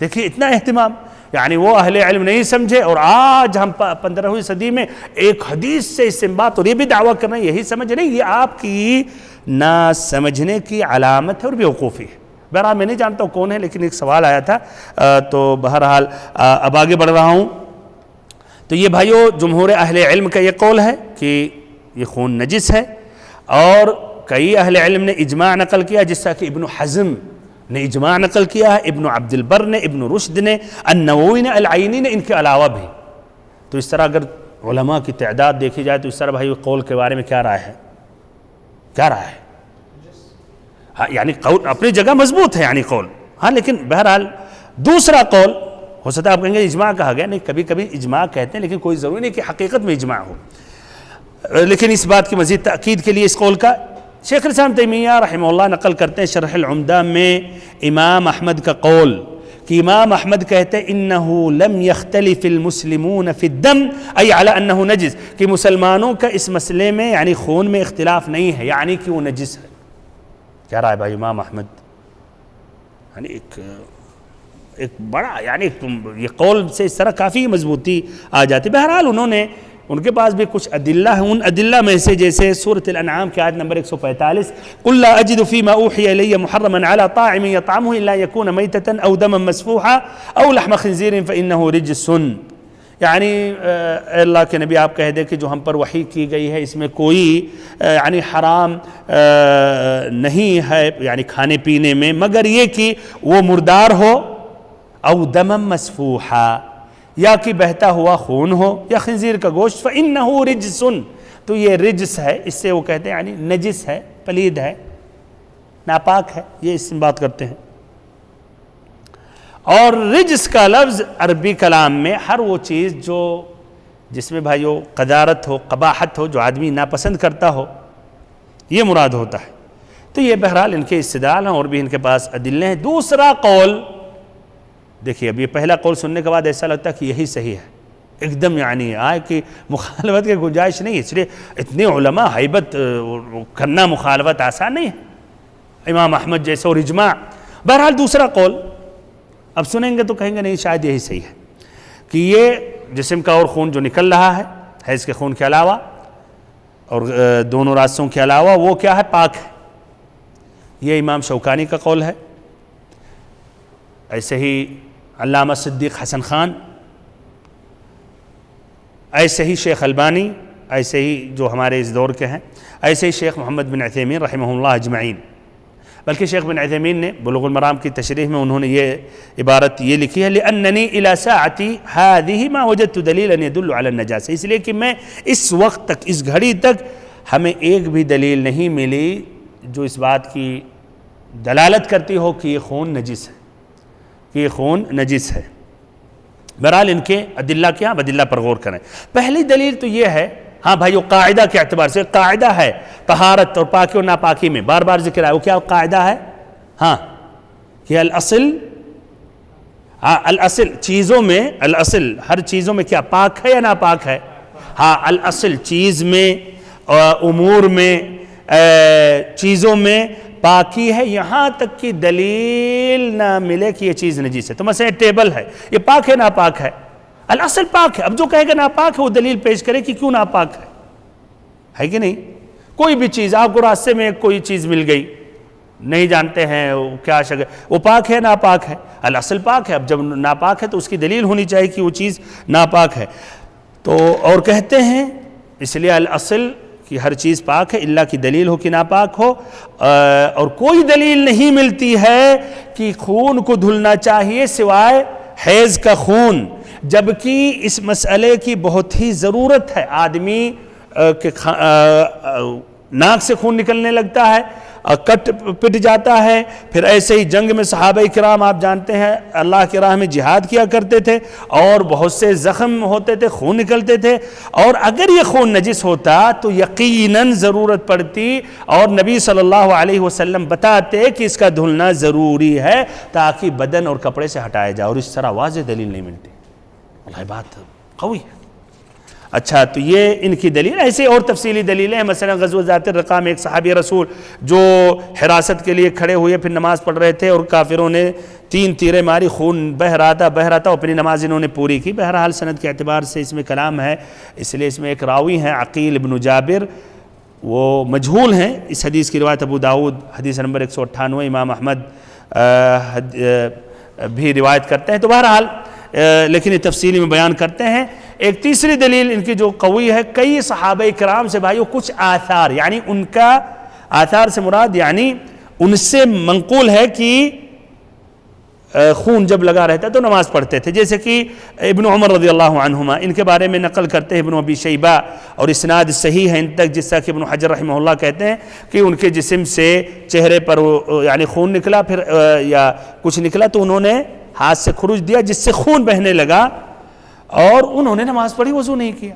دیکھیے اتنا اہتمام، یعنی وہ اہل علم نہیں سمجھے، اور آج ہم 15ویں صدی میں ایک حدیث سے استنباط اور یہ بھی دعویٰ کرنا یہی سمجھ نہیں، یہ آپ کی نہ سمجھنے کی علامت ہے اور بیوقوفی ہے. بہرحال میں نہیں جانتا ہوں کون ہے، لیکن ایک سوال آیا تھا تو بہرحال اب آگے بڑھ رہا ہوں. تو یہ بھائیو جمہور اہل علم کا یہ قول ہے کہ یہ خون نجس ہے، اور کئی اہل علم نے اجماع نقل کیا، جس طرح کہ ابن حزم نے اجماع نقل کیا ہے، ابن عبد البر نے، ابن رشد نے، النووی نے، العینی نے، ان کے علاوہ بھی. تو اس طرح اگر علماء کی تعداد دیکھی جائے تو اس طرح بھائی قول کے بارے میں کیا رائے ہے؟ کیا رائے ہے؟ ہاں یعنی قول اپنی جگہ مضبوط ہے یعنی قول، ہاں لیکن بہرحال دوسرا قول ہو سکتا ہے آپ کہیں گے اجماع کہا گیا، نہیں کبھی کبھی اجماع کہتے ہیں لیکن کوئی ضروری نہیں کہ حقیقت میں اجماع ہو. لیکن اس بات کی مزید تأکید کے لیے اس قول کا شیخ الاسلام تیمیہ رحمہ اللہ نقل کرتے ہیں شرح العمدہ میں امام احمد کا قول، کہ امام احمد کہتے ہیں انہو لم یختلف المسلمون فی الدم ای علی انہو نجس، کہ مسلمانوں کا اس مسئلے میں یعنی خون میں اختلاف نہیں ہے، یعنی کہ وہ نجس ہے. کیا رائے بھائی امام احمد؟ یعنی ایک بڑا یعنی یہ قول سے اس طرح کافی مضبوطی آ جاتی. بہرحال انہوں نے ان کے پاس بھی کچھ ادلہ ہیں، ان ادلہ میں سے جیسے سورۃ الانعام کی آیت نمبر 145 قل لا اجد فيما اوحي الي محرما على طاعم يطعمه الا يكون میتة او دما مسفوحا او لحم خنزیر فانه رجس. یعنی اللہ کے نبی آپ کہہ دیں کہ جو ہم پر وحی کی گئی ہے اس میں کوئی یعنی حرام نہیں ہے یعنی کھانے پینے میں، مگر یہ کہ وہ مردار ہو، او دما مسفوحا یا کہ بہتا ہوا خون ہو، یا خنزیر کا گوشت، فإنه رجس، تو یہ رجس ہے، اس سے وہ کہتے ہیں یعنی نجس ہے، پلید ہے، ناپاک ہے، یہ اس سے بات کرتے ہیں. اور رجس کا لفظ عربی کلام میں ہر وہ چیز جو جس میں بھائیو قذارت ہو، قباحت ہو، جو آدمی ناپسند کرتا ہو، یہ مراد ہوتا ہے. تو یہ بہرحال ان کے استدلال ہیں اور بھی ان کے پاس ادلے ہیں. دوسرا قول دیکھیے، اب یہ پہلا قول سننے کے بعد ایسا لگتا ہے کہ یہی صحیح ہے، ایک دم یعنی آئے کہ مخالفت کی گنجائش نہیں، اس لیے اتنے علماء حیبت کرنا مخالفت آسان نہیں ہے، امام احمد جیسے اور اجماع. بہرحال دوسرا قول اب سنیں گے تو کہیں گے نہیں شاید یہی صحیح ہے، کہ یہ جسم کا اور خون جو نکل رہا ہے حیض کے خون کے علاوہ اور دونوں راستوں کے علاوہ وہ کیا ہے؟ پاک ہے. یہ امام شوکانی کا قول ہے، ایسے ہی علامہ صدیق حسن خان، ایسے ہی شیخ البانی، ایسے ہی جو ہمارے اس دور کے ہیں، ایسے ہی شیخ محمد بن عثیمین رحمہ اللہ اجمعین. بلکہ شیخ بن عثیمین نے بلوغ المرام کی تشریح میں انہوں نے یہ عبارت یہ لکھی ہے لأننی الى ساعتی هذه ما وجدت دلیلا يدل على النجاسہ، اس لیے کہ میں اس وقت تک، اس گھڑی تک ہمیں ایک بھی دلیل نہیں ملی جو اس بات کی دلالت کرتی ہو کہ یہ خون نجس ہے، کہ یہ خون نجس ہے. بہرحال ان کے ادلہ کیا، ادلہ پر غور کریں. پہلی دلیل تو یہ ہے، ہاں بھائیو قاعدہ کے اعتبار سے قاعدہ ہے طہارت اور پاکی اور ناپاکی میں، بار بار ذکر ہے، وہ کیا قاعدہ ہے؟ ہاں کہ الاصل، ہاں الاصل چیزوں میں، الاصل ہر چیزوں میں کیا پاک ہے یا ناپاک ہے؟ ہاں الاصل چیز میں، امور میں، چیزوں میں پاکی ہے، یہاں تک کہ دلیل نہ ملے کہ یہ چیز نجیس ہے. تو مثلا ٹیبل ہے، یہ پاک ہے ناپاک ہے؟ الاصل پاک ہے. اب جو کہے گا ناپاک ہے وہ دلیل پیش کرے کہ کیوں ناپاک ہے کہ نہیں؟ کوئی بھی چیز آپ کو راستے میں کوئی چیز مل گئی، نہیں جانتے ہیں وہ کیا شکل، وہ پاک ہے ناپاک ہے؟ الاصل پاک ہے. اب جب ناپاک ہے تو اس کی دلیل ہونی چاہیے کہ وہ چیز ناپاک ہے. تو اور کہتے ہیں اس لیے الاصل کہ ہر چیز پاک ہے اللہ کی دلیل ہو کہ ناپاک ہو، اور کوئی دلیل نہیں ملتی ہے کہ خون کو دھلنا چاہیے سوائے حیض کا خون، جبکہ اس مسئلے کی بہت ہی ضرورت ہے. آدمی کے ناک سے خون نکلنے لگتا ہے، کٹ پٹ جاتا ہے. پھر ایسے ہی جنگ میں صحابہ کرام آپ جانتے ہیں اللہ کی راہ میں جہاد کیا کرتے تھے اور بہت سے زخم ہوتے تھے، خون نکلتے تھے، اور اگر یہ خون نجس ہوتا تو یقیناً ضرورت پڑتی اور نبی صلی اللہ علیہ وسلم بتاتے کہ اس کا دھلنا ضروری ہے تاکہ بدن اور کپڑے سے ہٹایا جائے، اور اس طرح واضح دلیل نہیں ملتی. اللہ بات قوی ہے. اچھا، تو یہ ان کی دلیل. ایسے اور تفصیلی دلیلیں ہیں. مثلا غزوہ ذات الرقاع میں ایک صحابی رسول جو حراست کے لیے کھڑے ہوئے پھر نماز پڑھ رہے تھے اور کافروں نے 3 تیریں ماری، خون بہ رہا تھا، اپنی نماز انہوں نے پوری کی. بہرحال سند کے اعتبار سے اس میں کلام ہے، اس لیے اس میں ایک راوی ہیں عقیل ابن جابر، وہ مجہول ہیں. اس حدیث کی روایت ابو داؤد حدیث نمبر 198، امام احمد بھی روایت کرتے ہیں. تو بہرحال لیکن یہ تفصیلی میں بیان کرتے ہیں. ایک تیسری دلیل ان کی جو قوی ہے، کئی صحابہ کرام سے بھائیو کچھ آثار، یعنی ان کا آثار سے مراد یعنی ان سے منقول ہے کہ خون جب لگا رہتا تو نماز پڑھتے تھے. جیسے کہ ابن عمر رضی اللہ عنہما، ان کے بارے میں نقل کرتے ہیں ابن ابی شیبہ اور اسناد صحیح ہے ان تک، جس طرح کہ ابن حجر رحمہ اللہ کہتے ہیں کہ ان کے جسم سے چہرے پر یعنی خون نکلا، پھر یا کچھ نکلا تو انہوں نے ہاتھ سے خروج دیا جس سے خون بہنے لگا اور انہوں نے نماز پڑھی، وضو نہیں کیا.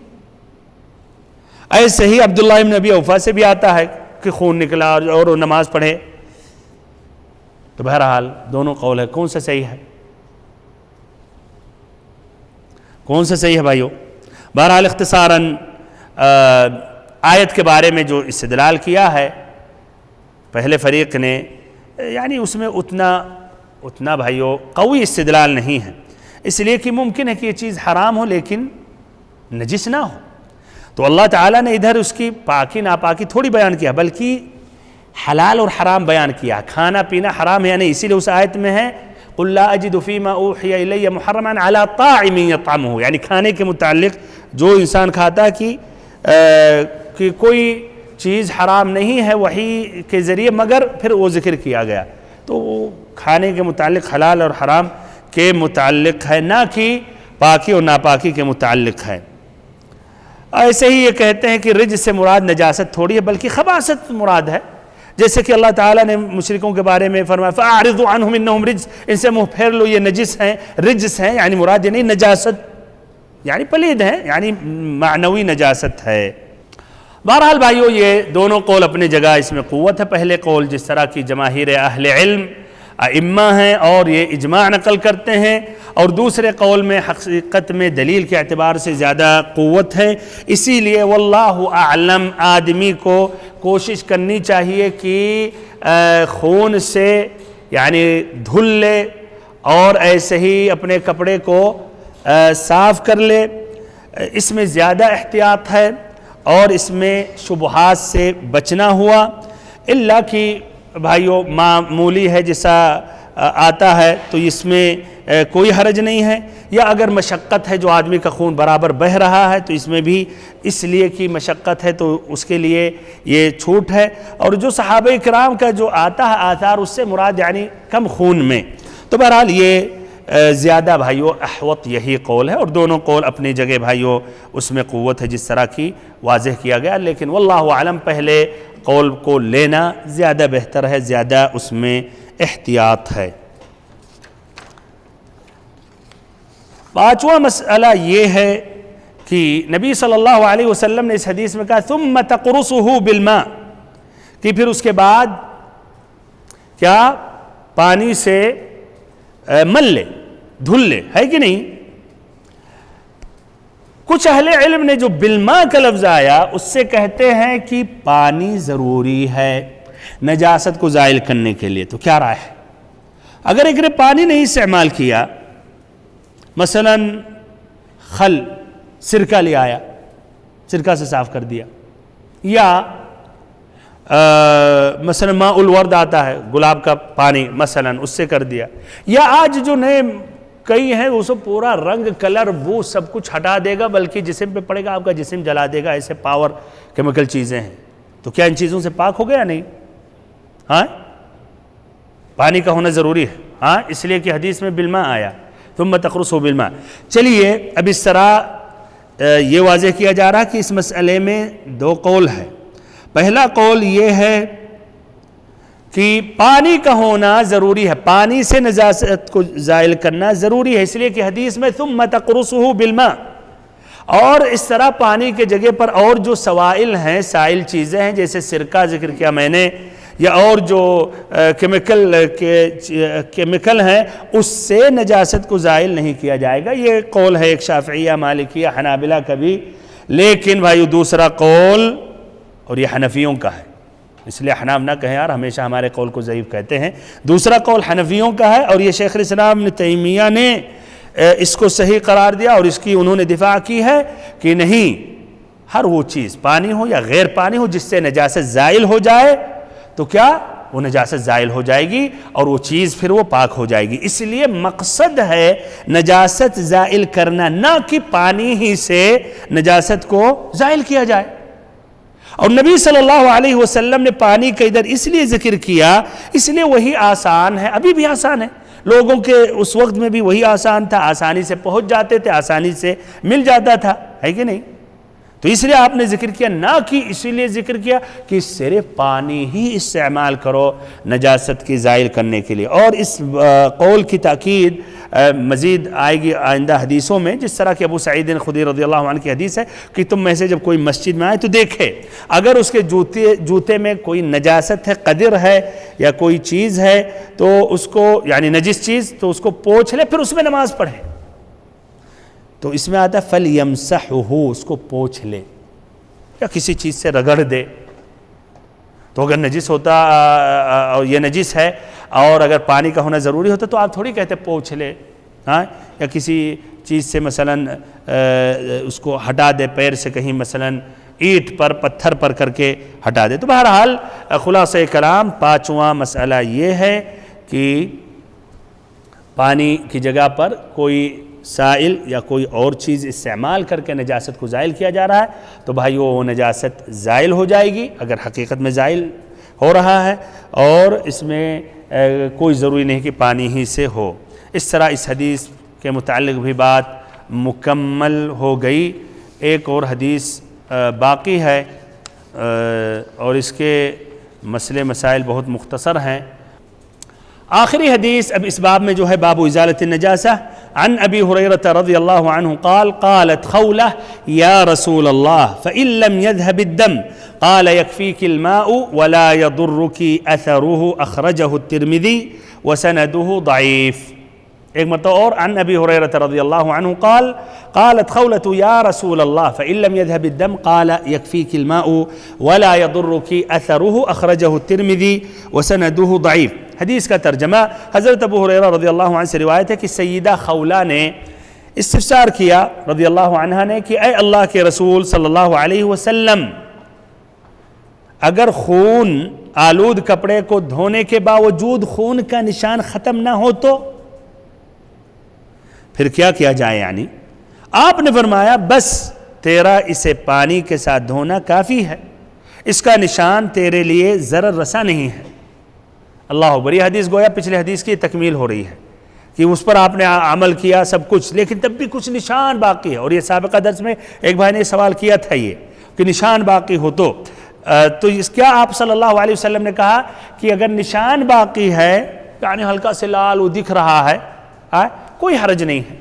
ایسے ہی عبداللہ ابن ابی اوفا سے بھی آتا ہے کہ خون نکلا اور نماز پڑھے. تو بہرحال دونوں قول ہے. کون سا صحیح ہے؟ کون سا صحیح ہے بھائیو؟ بہرحال اختصاراً آیت کے بارے میں جو استدلال کیا ہے پہلے فریق نے، یعنی اس میں اتنا بھائیو قوی استدلال نہیں ہے، اس لیے کہ ممکن ہے کہ یہ چیز حرام ہو لیکن نجس نہ ہو. تو اللہ تعالیٰ نے ادھر اس کی پاکی ناپاکی تھوڑی بیان کیا، بلکہ حلال اور حرام بیان کیا. کھانا پینا حرام ہے یا نہیں، اسی لیے اس آیت میں ہے قُلْ لَا أَجِدُ فِي مَا أُوحِيَ إِلَيَّ مُحَرَّمًا عَلَىٰ طَاعِمٍ يَطْعَمُهُ، یعنی کھانے کے متعلق جو انسان کھاتا ہے کہ کوئی چیز حرام نہیں ہے وحی کے ذریعے، مگر پھر وہ ذکر کیا گیا. تو وہ کھانے کے متعلق حلال اور حرام کے متعلق ہے، نہ کہ پاکی اور ناپاکی کے متعلق ہے. ایسے ہی یہ کہتے ہیں کہ رجس سے مراد نجاست تھوڑی ہے بلکہ خباثت مراد ہے، جیسے کہ اللہ تعالیٰ نے مشرکوں کے بارے میں فرمایا فَأَعْرِضُوا عَنْهُمْ إِنَّهُمْ رِجْسٌ، ان سے منہ پھیر لو، یہ نجس ہیں، رجس ہیں، یعنی مراد یہ نہیں نجاست یعنی پلید ہیں، یعنی معنوی نجاست ہے. بہرحال بھائیو یہ دونوں قول اپنے جگہ اس میں قوت ہے. پہلے قول جس طرح کی جماہیر اہل علم ائمہ ہیں اور یہ اجماع نقل کرتے ہیں، اور دوسرے قول میں حقیقت میں دلیل کے اعتبار سے زیادہ قوت ہے. اسی لیے واللہ اعلم آدمی کو کوشش کرنی چاہیے کہ خون سے یعنی دھل لے اور ایسے ہی اپنے کپڑے کو صاف کر لے. اس میں زیادہ احتیاط ہے اور اس میں شبہات سے بچنا ہوا، الا کہ بھائیو معمولی ہے جیسا آتا ہے تو اس میں کوئی حرج نہیں ہے، یا اگر مشقت ہے جو آدمی کا خون برابر بہہ رہا ہے تو اس میں بھی اس لیے کہ مشقت ہے تو اس کے لیے یہ چھوٹ ہے. اور جو صحابہ کرام کا جو آتا ہے آثار اس سے مراد یعنی کم خون میں. تو بہرحال یہ زیادہ بھائیو احوط یہی قول ہے، اور دونوں قول اپنی جگہ بھائیو اس میں قوت ہے جس طرح کی واضح کیا گیا. لیکن واللہ اعلم پہلے قول کو لینا زیادہ بہتر ہے، زیادہ اس میں احتیاط ہے. پانچواں مسئلہ یہ ہے کہ نبی صلی اللہ علیہ وسلم نے اس حدیث میں کہا ثم تقرصه بالماء، کہ پھر اس کے بعد کیا پانی سے مل لے، دھل لے، ہے کہ نہیں؟ کچھ اہل علم نے جو بالماء کا لفظ آیا اس سے کہتے ہیں کہ پانی ضروری ہے نجاست کو زائل کرنے کے لیے. تو کیا رائے ہے؟ اگر ایک نے پانی نہیں استعمال کیا، مثلا خل سرکہ لے آیا، سرکہ سے صاف کر دیا، یا مثلا ماء الورد آتا ہے گلاب کا پانی مثلا اس سے کر دیا، یا آج جو نئے کئی ہیں وہ سب پورا رنگ کلر بو سب کچھ ہٹا دے گا بلکہ جسم پہ پڑے گا آپ کا جسم جلا دے گا، ایسے پاور کیمیکل چیزیں ہیں. تو کیا ان چیزوں سے پاک ہو گیا؟ نہیں. ہاں پانی کا ہونا ضروری ہے، ہاں اس لیے کہ حدیث میں بالماء آیا ثم تقرصه بالماء. چلیے اب اس طرح یہ واضح کیا جا رہا کہ اس مسئلے میں دو قول ہے. پہلا قول یہ ہے کہ پانی کا ہونا ضروری ہے، پانی سے نجاست کو زائل کرنا ضروری ہے، اس لیے کہ حدیث میں ثم تقرصه بالماء، اور اس طرح پانی کے جگہ پر اور جو سوائل ہیں، سائل چیزیں ہیں، جیسے سرکہ ذکر کیا میں نے، یا اور جو کیمیکل ہیں، اس سے نجاست کو زائل نہیں کیا جائے گا۔ یہ قول ہے ایک شافعیہ، مالکیہ، حنابلہ کا بھی، لیکن بھائی دوسرا قول، اور یہ حنفیوں کا ہے، اس لیے حناف نہ کہیں یار ہمیشہ ہمارے قول کو ضعیف کہتے ہیں، دوسرا قول حنفیوں کا ہے، اور یہ شیخ الاسلام ابن تیمیہ نے اس کو صحیح قرار دیا، اور اس کی انہوں نے دفاع کی ہے کہ نہیں، ہر وہ چیز پانی ہو یا غیر پانی ہو جس سے نجاست زائل ہو جائے تو کیا وہ نجاست زائل ہو جائے گی، اور وہ چیز پھر وہ پاک ہو جائے گی۔ اس لیے مقصد ہے نجاست زائل کرنا، نہ کہ پانی ہی سے نجاست کو زائل کیا جائے۔ اور نبی صلی اللہ علیہ وسلم نے پانی کا ادھر اس لیے ذکر کیا، اس لیے وہی آسان ہے، ابھی بھی آسان ہے، لوگوں کے اس وقت میں بھی وہی آسان تھا، آسانی سے پہنچ جاتے تھے، آسانی سے مل جاتا تھا، ہے کہ نہیں؟ تو اس لیے آپ نے ذکر کیا، نہ کہ اسی لیے ذکر کیا کہ صرف پانی ہی استعمال کرو نجاست کی زائل کرنے کے لیے۔ اور اس قول کی تاکید مزید آئے گی آئندہ حدیثوں میں، جس طرح کہ ابو سعید خدری رضی اللہ عنہ کی حدیث ہے کہ تم میں سے جب کوئی مسجد میں آئے تو دیکھے، اگر اس کے جوتے میں کوئی نجاست ہے، قدر ہے یا کوئی چیز ہے تو اس کو، یعنی نجس چیز، تو اس کو پوچھ لے، پھر اس میں نماز پڑھے۔ تو اس میں آتا ہے فَلْيَمْسَحُهُ، اس کو پوچھ لے یا کسی چیز سے رگڑ دے۔ تو اگر نجس ہوتا اور یہ نجس ہے اور اگر پانی کا ہونا ضروری ہوتا تو آپ تھوڑی کہتے پوچھ لے، ہاں، یا کسی چیز سے مثلاً اس کو ہٹا دے، پیر سے کہیں مثلاً اینٹ پر، پتھر پر کر کے ہٹا دے۔ تو بہرحال خلاصہ کلام پانچواں مسئلہ یہ ہے کہ پانی کی جگہ پر کوئی سائل یا کوئی اور چیز استعمال کر کے نجاست کو زائل کیا جا رہا ہے تو بھائی وہ نجاست زائل ہو جائے گی اگر حقیقت میں زائل ہو رہا ہے، اور اس میں کوئی ضروری نہیں کہ پانی ہی سے ہو۔ اس طرح اس حدیث کے متعلق بھی بات مکمل ہو گئی۔ ایک اور حدیث باقی ہے اور اس کے مسئلے مسائل بہت مختصر ہیں۔ آخری حدیث اب اس باب میں جو ہے باب ازالت النجاسہ، عن ابی ہریرہ رضی اللہ عنہ قال قالت خولہ یا رسول اللہ فإن لم يذهب الدم قال يكفيك الماء ولا يضرك اثره اخرجه الترمذی وسنده ضعیف۔ ایک مرتبہ اور عن ابی ہریرہ رضی اللہ عنہ قال قالت خولة یا رسول اللہ فإن لم يذهب الدم قال يكفيك الماء ولا يضرك اثره اخرجه الترمذی وسنده ضعیف۔ حدیث کا ترجمہ، حضرت ابو ہریرہ رضی اللہ عنہ سے روایت ہے کہ سیدہ خولہ نے استفسار کیا رضی اللہ عنہ نے کہ اے اللہ کے رسول صلی اللہ علیہ وسلم، اگر خون آلود کپڑے کو دھونے کے باوجود خون کا نشان ختم نہ ہو تو پھر کیا کیا جائے؟ یعنی آپ نے فرمایا بس تیرا اسے پانی کے ساتھ دھونا کافی ہے، اس کا نشان تیرے لیے ضرر رسا نہیں ہے۔ اللہ اکبر، یہ حدیث گویا پچھلے حدیث کی تکمیل ہو رہی ہے کہ اس پر آپ نے عمل کیا سب کچھ، لیکن تب بھی کچھ نشان باقی ہے۔ اور یہ سابقہ درس میں ایک بھائی نے سوال کیا تھا یہ کہ نشان باقی ہو تو کیا آپ صلی اللہ علیہ وسلم نے کہا کہ اگر نشان باقی ہے، یعنی ہلکا سے لال وہ دکھ رہا ہے، کوئی حرج نہیں ہے،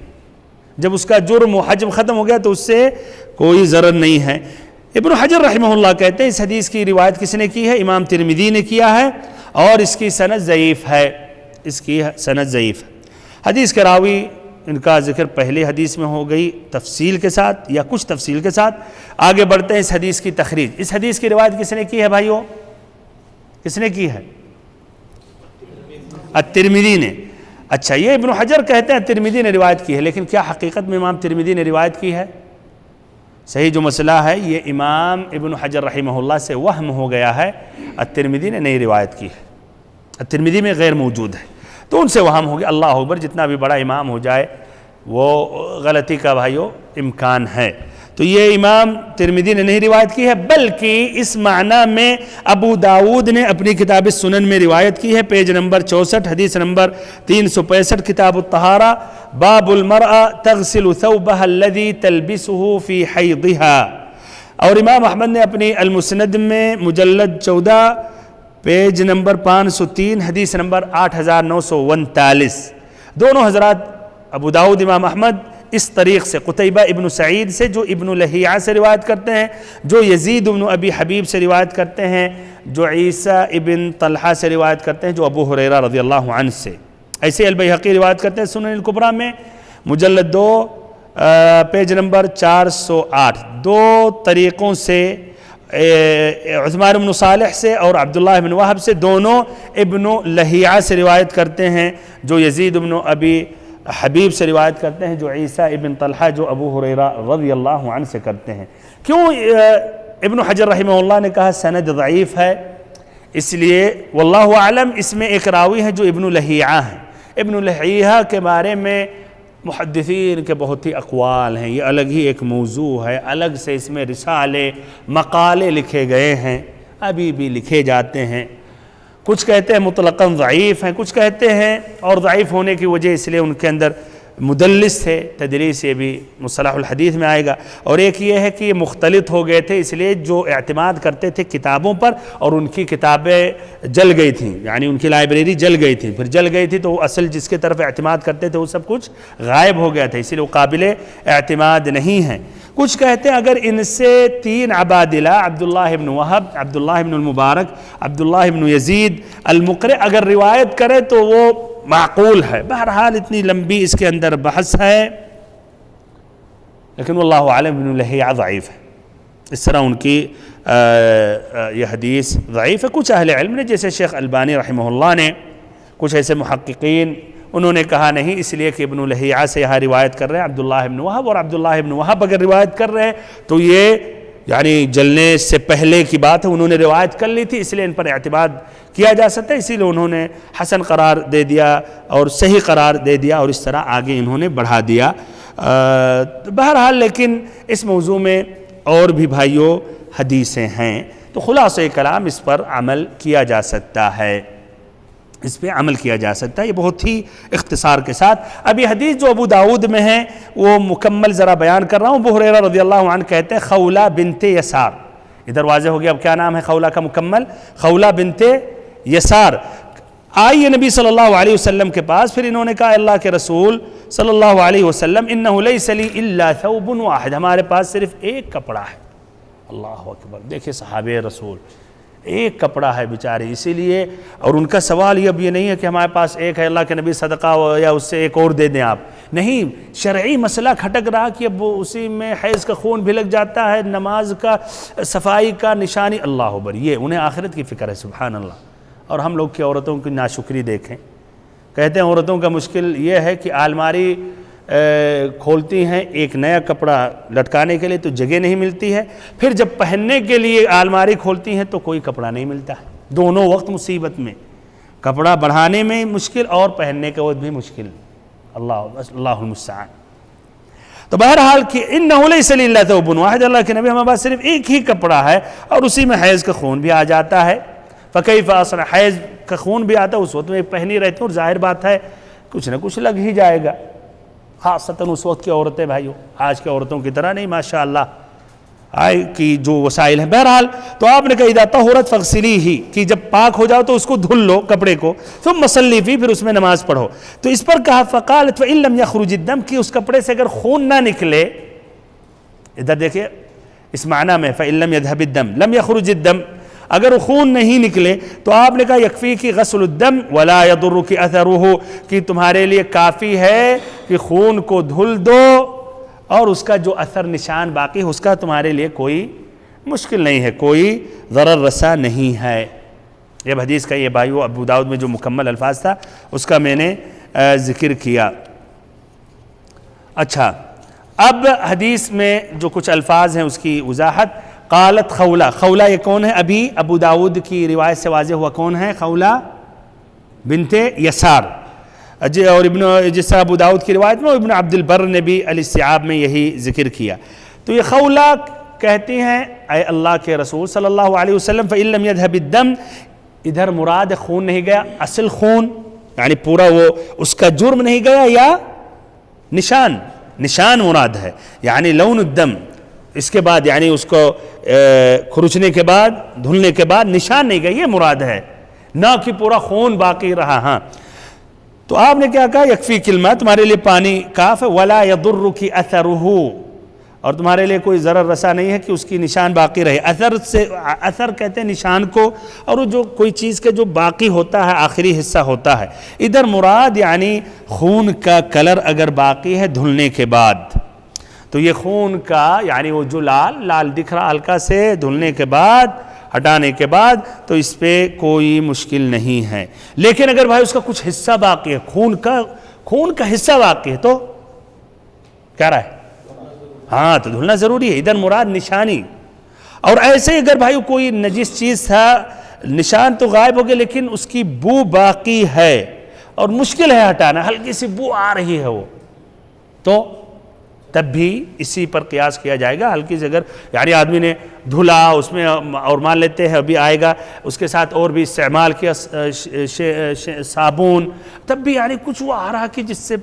جب اس کا جرم و حجم ختم ہو گیا تو اس سے کوئی ضرر نہیں ہے۔ ابن حجر رحمہ اللہ کہتے ہیں اس حدیث کی روایت کس نے کی ہے؟ امام ترمذی نے کیا ہے، اور اس کی سند ضعیف ہے، اس کی سند ضعیف ہے۔ حدیث کے راوی ان کا ذکر پہلے حدیث میں ہو گئی تفصیل کے ساتھ یا کچھ تفصیل کے ساتھ۔ آگے بڑھتے ہیں اس حدیث کی تخریج۔ اس حدیث کی روایت کس نے کی ہے بھائیو؟ کس نے کی ہے؟ الترمذی نے۔ اچھا، یہ ابن حجر کہتے ہیں ترمذی نے روایت کی ہے، لیکن کیا حقیقت میں امام ترمذی نے روایت کی ہے؟ صحیح جو مسئلہ ہے یہ امام ابن حجر رحمہ اللہ سے وہم ہو گیا ہے، الترمذی نے نئی روایت کی ہے، الترمذی میں غیر موجود ہے، تو ان سے وہم ہو گیا۔ اللہ اکبر، جتنا بھی بڑا امام ہو جائے وہ غلطی کا بھائیو امکان ہے۔ تو یہ امام ترمذی نے نہیں روایت کی ہے، بلکہ اس معنی میں ابو داود نے اپنی کتاب السنن میں روایت کی ہے، پیج نمبر 64، حدیث نمبر 365، کتاب الطہارہ، باب المرأة تغسل ثوبها الذي تلبسه في حيضها۔ اور امام احمد نے اپنی المسند میں مجلد 14 پیج نمبر 503 حدیث نمبر 8939، دونوں حضرات ابو داؤد امام احمد اس طریق سے قتیبہ ابن سعید سے جو ابن لہیعہ سے روایت کرتے ہیں، جو یزید ابن ابی حبیب سے روایت کرتے ہیں، جو عیسیٰ ابن طلحہ سے روایت کرتے ہیں، جو ابو ہریرہ رضی اللہ عنہ سے، ایسے البیہقی روایت کرتے ہیں سنن الکبریٰ میں مجلد 2 پیج نمبر 408، دو طریقوں سے عثمان بن صالح سے اور عبداللہ بن وہب سے، دونوں ابن لہیعہ سے روایت کرتے ہیں، جو یزید ابن ابی حبیب سے روایت کرتے ہیں، جو عیسیٰ ابن طلحہ جو ابو ہریرہ رضی اللہ عنہ سے کرتے ہیں۔ کیوں ابن حجر رحمہ اللہ نے کہا سند ضعیف ہے؟ اس لیے واللہ اعلم اس میں ایک راوی ہے جو ابن لہیعہ ہیں۔ ابن لہیعہ کے بارے میں محدثین کے بہت ہی اقوال ہیں، یہ الگ ہی ایک موضوع ہے، الگ سے اس میں رسالے مقالے لکھے گئے ہیں، ابھی بھی لکھے جاتے ہیں۔ کچھ کہتے ہیں مطلقاً ضعیف ہیں، کچھ کہتے ہیں اور ضعیف ہونے کی وجہ اس لیے ان کے اندر مدلس تھے، تدلیس یہ بھی مصطلح الحدیث میں آئے گا، اور ایک یہ ہے کہ یہ مختلط ہو گئے تھے، اس لیے جو اعتماد کرتے تھے کتابوں پر اور ان کی کتابیں جل گئی تھیں، یعنی ان کی لائبریری جل گئی تھی، پھر جل گئی تھی تو وہ اصل جس کے طرف اعتماد کرتے تھے وہ سب کچھ غائب ہو گیا تھا، اسی لیے وہ قابل اعتماد نہیں ہیں۔ کچھ کہتے ہیں اگر ان سے 3 عبادلہ عبداللہ ابن وہب، عبداللہ ابن المبارک، عبداللہ ابن یزید المقری اگر روایت کرے تو وہ معقول ہے۔ بہرحال اتنی لمبی اس کے اندر بحث ہے، لیکن واللہ عالم ابن لہیعہ ضعیف ہے، اس طرح ان کی یہ حدیث ضعیف ہے۔ کچھ اہل علم نے جیسے شیخ البانی رحمہ اللہ نے، کچھ ایسے محققین انہوں نے کہا نہیں، اس لیے کہ ابن لہیعہ سے یہاں روایت کر رہے ہیں عبداللہ ابن وہب، اور عبداللہ ابن وہب اگر روایت کر رہے ہیں تو یہ یعنی جلنے سے پہلے کی بات ہے، انہوں نے روایت کر لی تھی، اس لیے ان پر اعتماد کیا جا سکتا ہے، اسی لیے انہوں نے حسن قرار دے دیا اور صحیح قرار دے دیا، اور اس طرح آگے انہوں نے بڑھا دیا۔ بہرحال لیکن اس موضوع میں اور بھی بھائیوں حدیثیں ہیں، تو خلاصہ کلام اس پر عمل کیا جا سکتا ہے، اس پہ عمل کیا جا سکتا ہے، یہ بہت ہی اختصار کے ساتھ۔ ابھی حدیث جو ابو داؤد میں ہے وہ مکمل ذرا بیان کر رہا ہوں۔ ابو ہریرہ رضی اللہ عنہ کہتے ہیں خولہ بنت یسار، ادھر واضح ہو گیا اب کیا نام ہے خولہ کا مکمل، خولہ بنت یسار آئی ہے نبی صلی اللہ علیہ وسلم کے پاس، پھر انہوں نے کہا اللہ کے رسول صلی اللہ علیہ وسلم انہ لیس لی الا ثوب واحد، ہمارے پاس صرف ایک کپڑا ہے۔ اللہ اکبر، دیکھیں صحابہ رسول، ایک کپڑا ہے بیچارے، اسی لیے اور ان کا سوال یہ اب یہ نہیں ہے کہ ہمارے پاس ایک ہے، اللہ کے نبی صدقہ یا اس سے ایک اور دے دیں آپ، نہیں، شرعی مسئلہ کھٹک رہا کہ اب وہ اسی میں حیض کا خون بھی لگ جاتا ہے، نماز کا صفائی کا نشانی، اللہ اکبر، یہ انہیں آخرت کی فکر ہے، سبحان اللہ۔ اور ہم لوگ کی عورتوں کی ناشکری دیکھیں، کہتے ہیں عورتوں کا مشکل یہ ہے کہ الماری کھولتی ہیں ایک نیا کپڑا لٹکانے کے لیے تو جگہ نہیں ملتی ہے، پھر جب پہننے کے لیے الماری کھولتی ہیں تو کوئی کپڑا نہیں ملتا ہے، دونوں وقت مصیبت میں، کپڑا بڑھانے میں مشکل اور پہننے کے وقت بھی مشکل، اللہ المستعان۔ تو بہرحال کہ انہ لیس لی الا ثوب واحد، اللہ کے نبی ہمارے پاس صرف ایک ہی کپڑا ہے اور اسی میں حیض کا خون بھی آ جاتا ہے، فکیف اصنع، حیض کا خون بھی آتا ہے اس وقت میں پہنی رہتی ہوں، اور ظاہر بات ہے کچھ نہ کچھ لگ ہی جائے گا، خاصتاً اس وقت کی عورتیں بھائیوں، آج کے عورتوں کی طرح نہیں ماشاءاللہ آئے کی جو وسائل ہیں۔ بہرحال تو آپ نے کہا اذا طہرت فاغسلیہ، کہ جب پاک ہو جاؤ تو اس کو دھل لو کپڑے کو، ثم صلی فیہ، پھر اس میں نماز پڑھو۔ تو اس پر کہا فقالت فإن لم يخرج الدم، کہ اس کپڑے سے اگر خون نہ نکلے، ادھر دیکھیں اس معنی میں فإن لم يذهب الدم، لم يخرج الدم، اگر خون نہیں نکلے تو آپ نے کہا یکفی کی غسل الدم ولا یضرک اثرہ، کہ تمہارے لیے کافی ہے کہ خون کو دھل دو اور اس کا جو اثر نشان باقی ہے اس کا تمہارے لیے کوئی مشکل نہیں ہے، کوئی ضرر رسا نہیں ہے۔ یہ حدیث کا یہ بھائیو ابو داؤد میں جو مکمل الفاظ تھا اس کا میں نے ذکر کیا۔ اچھا، اب حدیث میں جو کچھ الفاظ ہیں اس کی وضاحت۔ قالت خولہ، خولہ یہ کون ہے؟ ابھی ابو داؤد کی روایت سے واضح ہوا کون ہے؟ خولہ بنت یسار، اور جس طرح ابو داؤد کی روایت میں ابن عبد البر نے بھی الاستیعاب میں یہی ذکر کیا۔ تو یہ خولہ کہتی ہیں اے اللہ کے رسول صلی اللہ علیہ وسلم فإن لم يذهب الدم، ادھر مراد خون نہیں گیا، اصل خون یعنی پورا وہ اس کا جرم نہیں گیا، یا نشان مراد ہے، یعنی لون الدم، اس کے بعد یعنی اس کو کھرچنے کے بعد دھلنے کے بعد نشان نہیں گئے، یہ مراد ہے، نہ کہ پورا خون باقی رہا. ہاں تو آپ نے کیا کہا؟ یکفی کلمہ، تمہارے لیے پانی کاف ہے، ولا یضرک اثرہ، اور تمہارے لیے کوئی ضرر رسا نہیں ہے کہ اس کی نشان باقی رہے. اثر سے اثر کہتے ہیں نشان کو، اور وہ جو کوئی چیز کا جو باقی ہوتا ہے آخری حصہ ہوتا ہے. ادھر مراد یعنی خون کا کلر اگر باقی ہے دھلنے کے بعد، تو یہ خون کا یعنی وہ جو لال دکھ رہا ہلکا سے دھلنے کے بعد ہٹانے کے بعد، تو اس پہ کوئی مشکل نہیں ہے. لیکن اگر بھائی اس کا کچھ حصہ باقی ہے، خون کا حصہ باقی ہے، تو کیا رہا ہے؟ ہاں تو دھلنا ضروری ہے. ادھر مراد نشانی. اور ایسے ہی اگر بھائی کوئی نجس چیز تھا، نشان تو غائب ہو گیا لیکن اس کی بو باقی ہے اور مشکل ہے ہٹانا، ہلکی سی بو آ رہی ہے وہ، تو تب بھی اسی پر قیاس کیا جائے گا. ہلکی سے اگر یعنی آدمی نے دھلا اس میں، اور مان لیتے ہیں ابھی آئے گا اس کے ساتھ اور بھی استعمال کیا صابن، تب بھی یعنی کچھ وہ آ رہا کہ جس سے،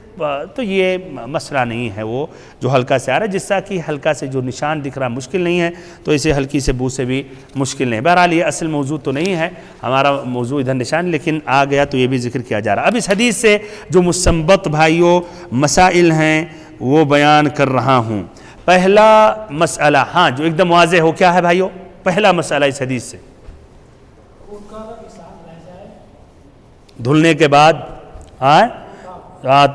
تو یہ مسئلہ نہیں ہے وہ جو ہلکا سے آ رہا ہے، جس طرح کہ ہلکا سے جو نشان دکھ رہا مشکل نہیں ہے، تو اسے ہلکی سے بو سے بھی مشکل نہیں. بہرحال یہ اصل موضوع تو نہیں ہے ہمارا، موضوع ادھر نشان لیکن آ گیا تو یہ بھی ذکر کیا جا رہا. اب اس حدیث سے جو مستنبط بھائیوں مسائل ہیں وہ بیان کر رہا ہوں. پہلا مسئلہ، ہاں جو ایک دم واضح ہو، کیا ہے بھائیو پہلا مسئلہ اس حدیث سے؟ دھلنے کے بعد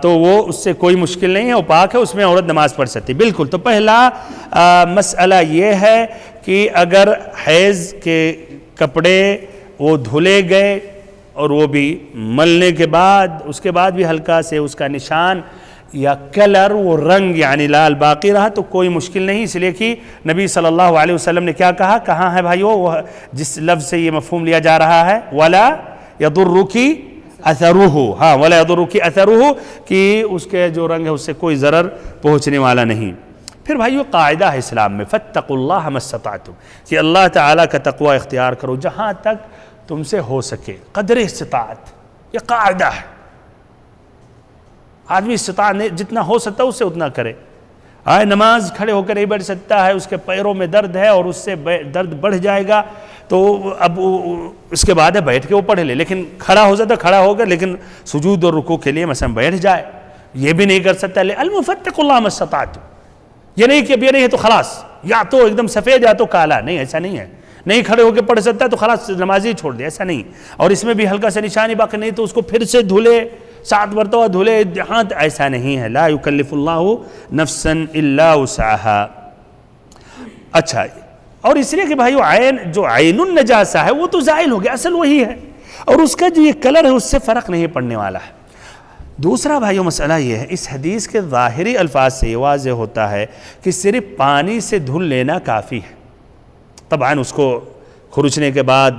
تو وہ اس سے کوئی مشکل نہیں ہے، وہ پاک ہے، اس میں عورت نماز پڑھ سکتی. بالکل. تو پہلا مسئلہ یہ ہے کہ اگر حیض کے کپڑے وہ دھلے گئے اور وہ بھی ملنے کے بعد، اس کے بعد بھی ہلکا سے اس کا نشان یا کلر وہ رنگ یعنی لال باقی رہا تو کوئی مشکل نہیں. اس لیے کہ نبی صلی اللہ علیہ وسلم نے کیا کہا؟ کہاں ہے بھائیو وہ جس لفظ سے یہ مفہوم لیا جا رہا ہے؟ وَلَا يَضُرُّكِ اثرہ. ہاں وَلَا يَضُرُّكِ اثرہ، کہ اس کے جو رنگ ہے اس سے کوئی ضرر پہنچنے والا نہیں. پھر بھائیو قاعدہ ہے اسلام میں، فَاتَّقُوا اللَّهَ مَا اسْتَطَعْتُمْ، کہ اللہ تعالیٰ کا تقوی اختیار کرو جہاں تک تم سے ہو سکے، قدر استطاعت. یہ قاعدہ ہے، آدمی استطاعت جتنا ہو سکتا ہے اس سے اتنا کرے. نماز کھڑے ہو کر نہیں بیٹھ سکتا ہے، اس کے پیروں میں درد ہے اور اس سے درد بڑھ جائے گا، تو اب اس کے بعد ہے بیٹھ کے وہ پڑھ لے. لیکن کھڑا ہو سکتا، کھڑا ہوگا لیکن سجود اور رکوع کے لیے مثلا بیٹھ جائے، یہ بھی نہیں کر سکتا. فاتقوا اللہ ما استطعتم، یہ نہیں کہ اب یہ نہیں ہے تو خلاص یا تو ایک دم سفید یا تو کالا، نہیں ایسا نہیں ہے. نہیں کھڑے ہو کے پڑھ سکتا تو خلاص نماز ہی چھوڑ دے، ایسا نہیں. اور اس میں بھی ہلکا سے نشانی باقی نہیں تو اس کو پھر سے دھلے، 7 مرتبہ دھلے، جہاں ایسا نہیں ہے. لا یکلف اللہ نفسا الا وسعها. اچھا، اور اس لیے کہ بھائیو جو عین النجاسہ ہے وہ تو زائل ہو گیا، اصل وہی ہے، اور اس کا جو یہ کلر ہے اس سے فرق نہیں پڑنے والا ہے. دوسرا بھائیو مسئلہ یہ ہے، اس حدیث کے ظاہری الفاظ سے یہ واضح ہوتا ہے کہ صرف پانی سے دھل لینا کافی ہے. طبعاً اس کو کھرچنے کے بعد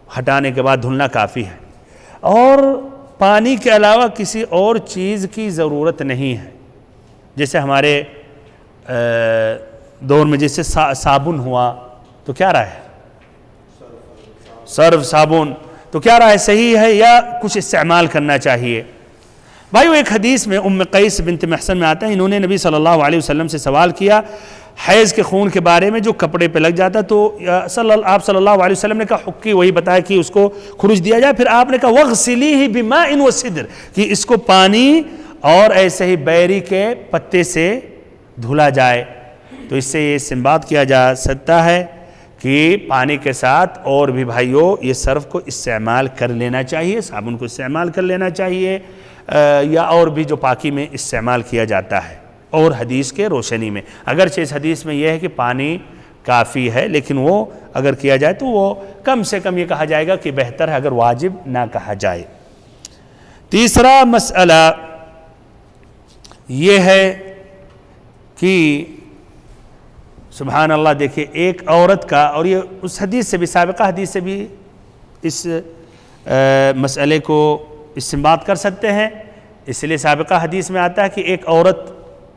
ہٹانے کے بعد دھلنا کافی ہے، اور پانی کے علاوہ کسی اور چیز کی ضرورت نہیں ہے. جیسے ہمارے دور میں جیسے صابن ہوا تو کیا رہا ہے؟ سرف صابن تو کیا رہا ہے؟ صحیح ہے یا کچھ استعمال کرنا چاہیے؟ بھائیو ایک حدیث میں ام قیس بنت محصن میں آتا ہے، انہوں نے نبی صلی اللہ علیہ وسلم سے سوال کیا حیض کے خون کے بارے میں جو کپڑے پہ لگ جاتا، تو آپ صلی اللہ علیہ وسلم نے کہا حکی، وہی بتایا کہ اس کو کھرچ دیا جائے. پھر آپ نے کہا وَغْسِلِيهِ بِمَاءٍ وَسِدْرٍ، کہ اس کو پانی اور ایسے ہی بیری کے پتے سے دھلا جائے. تو اس سے یہ استنباط کیا جا سکتا ہے کہ پانی کے ساتھ اور بھی بھائیو یہ صرف کو استعمال کر لینا چاہیے، صابن کو استعمال کر لینا چاہیے، یا اور بھی جو پاکی میں استعمال کیا جاتا ہے. اور حدیث کے روشنی میں اگرچہ اس حدیث میں یہ ہے کہ پانی کافی ہے، لیکن وہ اگر کیا جائے تو وہ کم سے کم یہ کہا جائے گا کہ بہتر ہے اگر واجب نہ کہا جائے. تیسرا مسئلہ یہ ہے کہ سبحان اللہ، دیکھیں ایک عورت کا، اور یہ اس حدیث سے بھی، سابقہ حدیث سے بھی اس مسئلے کو استنباط کر سکتے ہیں. اس لیے سابقہ حدیث میں آتا ہے کہ ایک عورت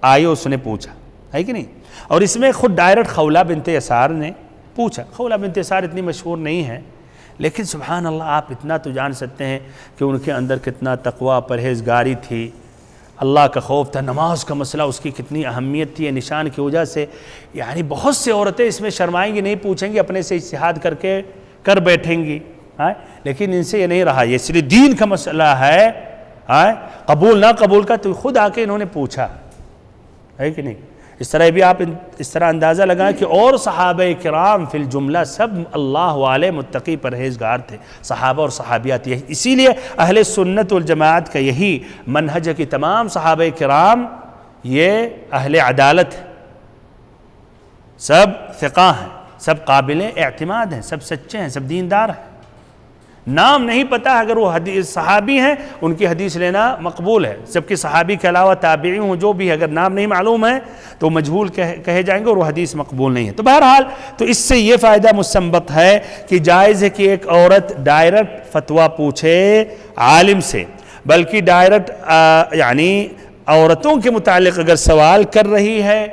آئی، اس نے پوچھا، ہے کہ نہیں؟ اور اس میں خود ڈائریکٹ خولہ بنت یسار نے پوچھا. خولہ بنت یسار اتنی مشہور نہیں ہے، لیکن سبحان اللہ آپ اتنا تو جان سکتے ہیں کہ ان کے اندر کتنا تقوی پرہیزگاری تھی. اللہ کا خوف تھا، نماز کا مسئلہ اس کی کتنی اہمیت تھی، نشان کی وجہ سے یعنی بہت سے عورتیں اس میں شرمائیں گی، نہیں پوچھیں گی، اپنے سے اجتہاد کر کے کر بیٹھیں گی، لیکن ان سے یہ نہیں رہا، یہ صرف دین کا مسئلہ ہے، قبول نہ قبول کا، تو خود آ کے انہوں نے پوچھا ہے کہ نہیں. اس طرح بھی آپ اس طرح اندازہ لگائیں کہ اور صحابہ کرام فی الجملہ سب اللہ والے متقی پرہیزگار تھے، صحابہ اور صحابیات. اسی لیے اہل سنت والجماعت کا یہی منہج ہے کہ تمام صحابہ کرام یہ اہل عدالت ہیں، سب ثقہ ہیں، سب قابل اعتماد ہیں، سب سچے ہیں، سب دیندار ہیں. نام نہیں پتہ، اگر وہ حدیث صحابی ہیں ان کی حدیث لینا مقبول ہے، جبکہ صحابی کے علاوہ تابعی ہوں جو بھی، اگر نام نہیں معلوم ہے تو مجہول کہے جائیں گے اور وہ حدیث مقبول نہیں ہے. تو بہرحال تو اس سے یہ فائدہ مستنبط ہے کہ جائز ہے کہ ایک عورت ڈائریکٹ فتویٰ پوچھے عالم سے، بلکہ ڈائریکٹ یعنی عورتوں کے متعلق اگر سوال کر رہی ہے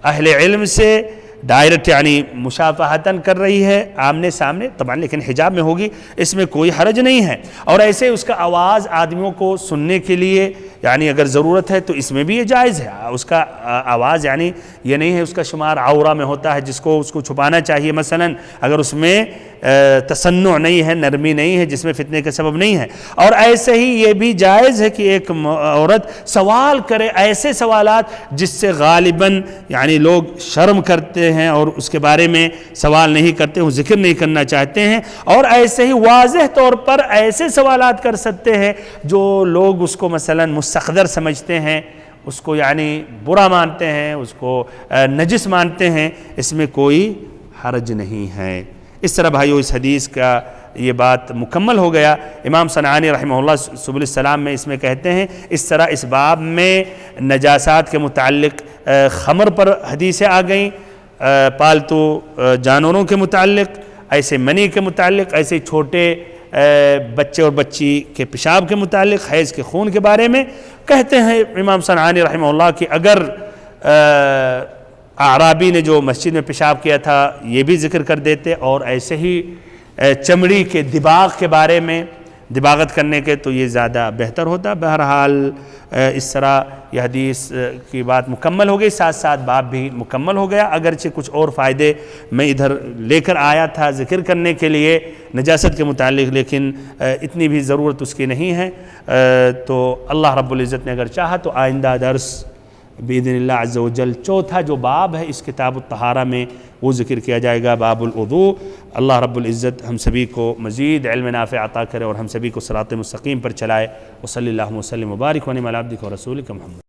اہل علم سے، ڈائریکٹ یعنی مشافہتاً کر رہی ہے آمنے سامنے، طبعا لیکن حجاب میں ہوگی، اس میں کوئی حرج نہیں ہے. اور ایسے اس کا آواز آدمیوں کو سننے کے لیے یعنی اگر ضرورت ہے تو اس میں بھی یہ جائز ہے. اس کا آواز یعنی یہ نہیں ہے اس کا شمار عورہ میں ہوتا ہے جس کو اس کو چھپانا چاہیے، مثلا اگر اس میں تصنع نہیں ہے، نرمی نہیں ہے، جس میں فتنے کا سبب نہیں ہے. اور ایسے ہی یہ بھی جائز ہے کہ ایک عورت سوال کرے ایسے سوالات جس سے غالباً یعنی لوگ شرم کرتے ہیں اور اس کے بارے میں سوال نہیں کرتے، وہ ذکر نہیں کرنا چاہتے ہیں. اور ایسے ہی واضح طور پر ایسے سوالات کر سکتے ہیں جو لوگ اس کو مثلا مستقذر سمجھتے ہیں، اس کو یعنی برا مانتے ہیں، اس کو نجس مانتے ہیں، اس میں کوئی حرج نہیں ہے. اس طرح بھائیو اس حدیث کا یہ بات مکمل ہو گیا. امام صنعانی رحمہ اللہ سبل السلام میں اس میں کہتے ہیں اس طرح اس باب میں نجاسات کے متعلق خمر پر حدیثیں آ گئیں، پالتو جانوروں کے متعلق، ایسے منی کے متعلق، ایسے چھوٹے بچے اور بچی کے پیشاب کے متعلق، حیض کے خون کے بارے میں. کہتے ہیں امام صنعانی رحمہ اللہ کہ اگر اعرابی نے جو مسجد میں پیشاب کیا تھا یہ بھی ذکر کر دیتے، اور ایسے ہی چمڑی کے دباغ کے بارے میں دباغت کرنے کے، تو یہ زیادہ بہتر ہوتا. بہرحال اس طرح یہ حدیث کی بات مکمل ہو گئی، ساتھ ساتھ باب بھی مکمل ہو گیا. اگرچہ کچھ اور فائدے میں ادھر لے کر آیا تھا ذکر کرنے کے لیے نجاست کے متعلق، لیکن اتنی بھی ضرورت اس کی نہیں ہے. تو اللہ رب العزت نے اگر چاہا تو آئندہ درس باذن اللہ عز و جل چوتھا جو باب ہے اس کتاب الطہارہ میں وہ ذکر کیا جائے گا، باب الوضوء. اللہ رب العزت ہم سبھی کو مزید علم نافع عطا کرے اور ہم سبھی کو صراط مستقیم پر چلائے. وصلی اللہ وسلم وبارک ونعم علی عبدک ورسولک محمد.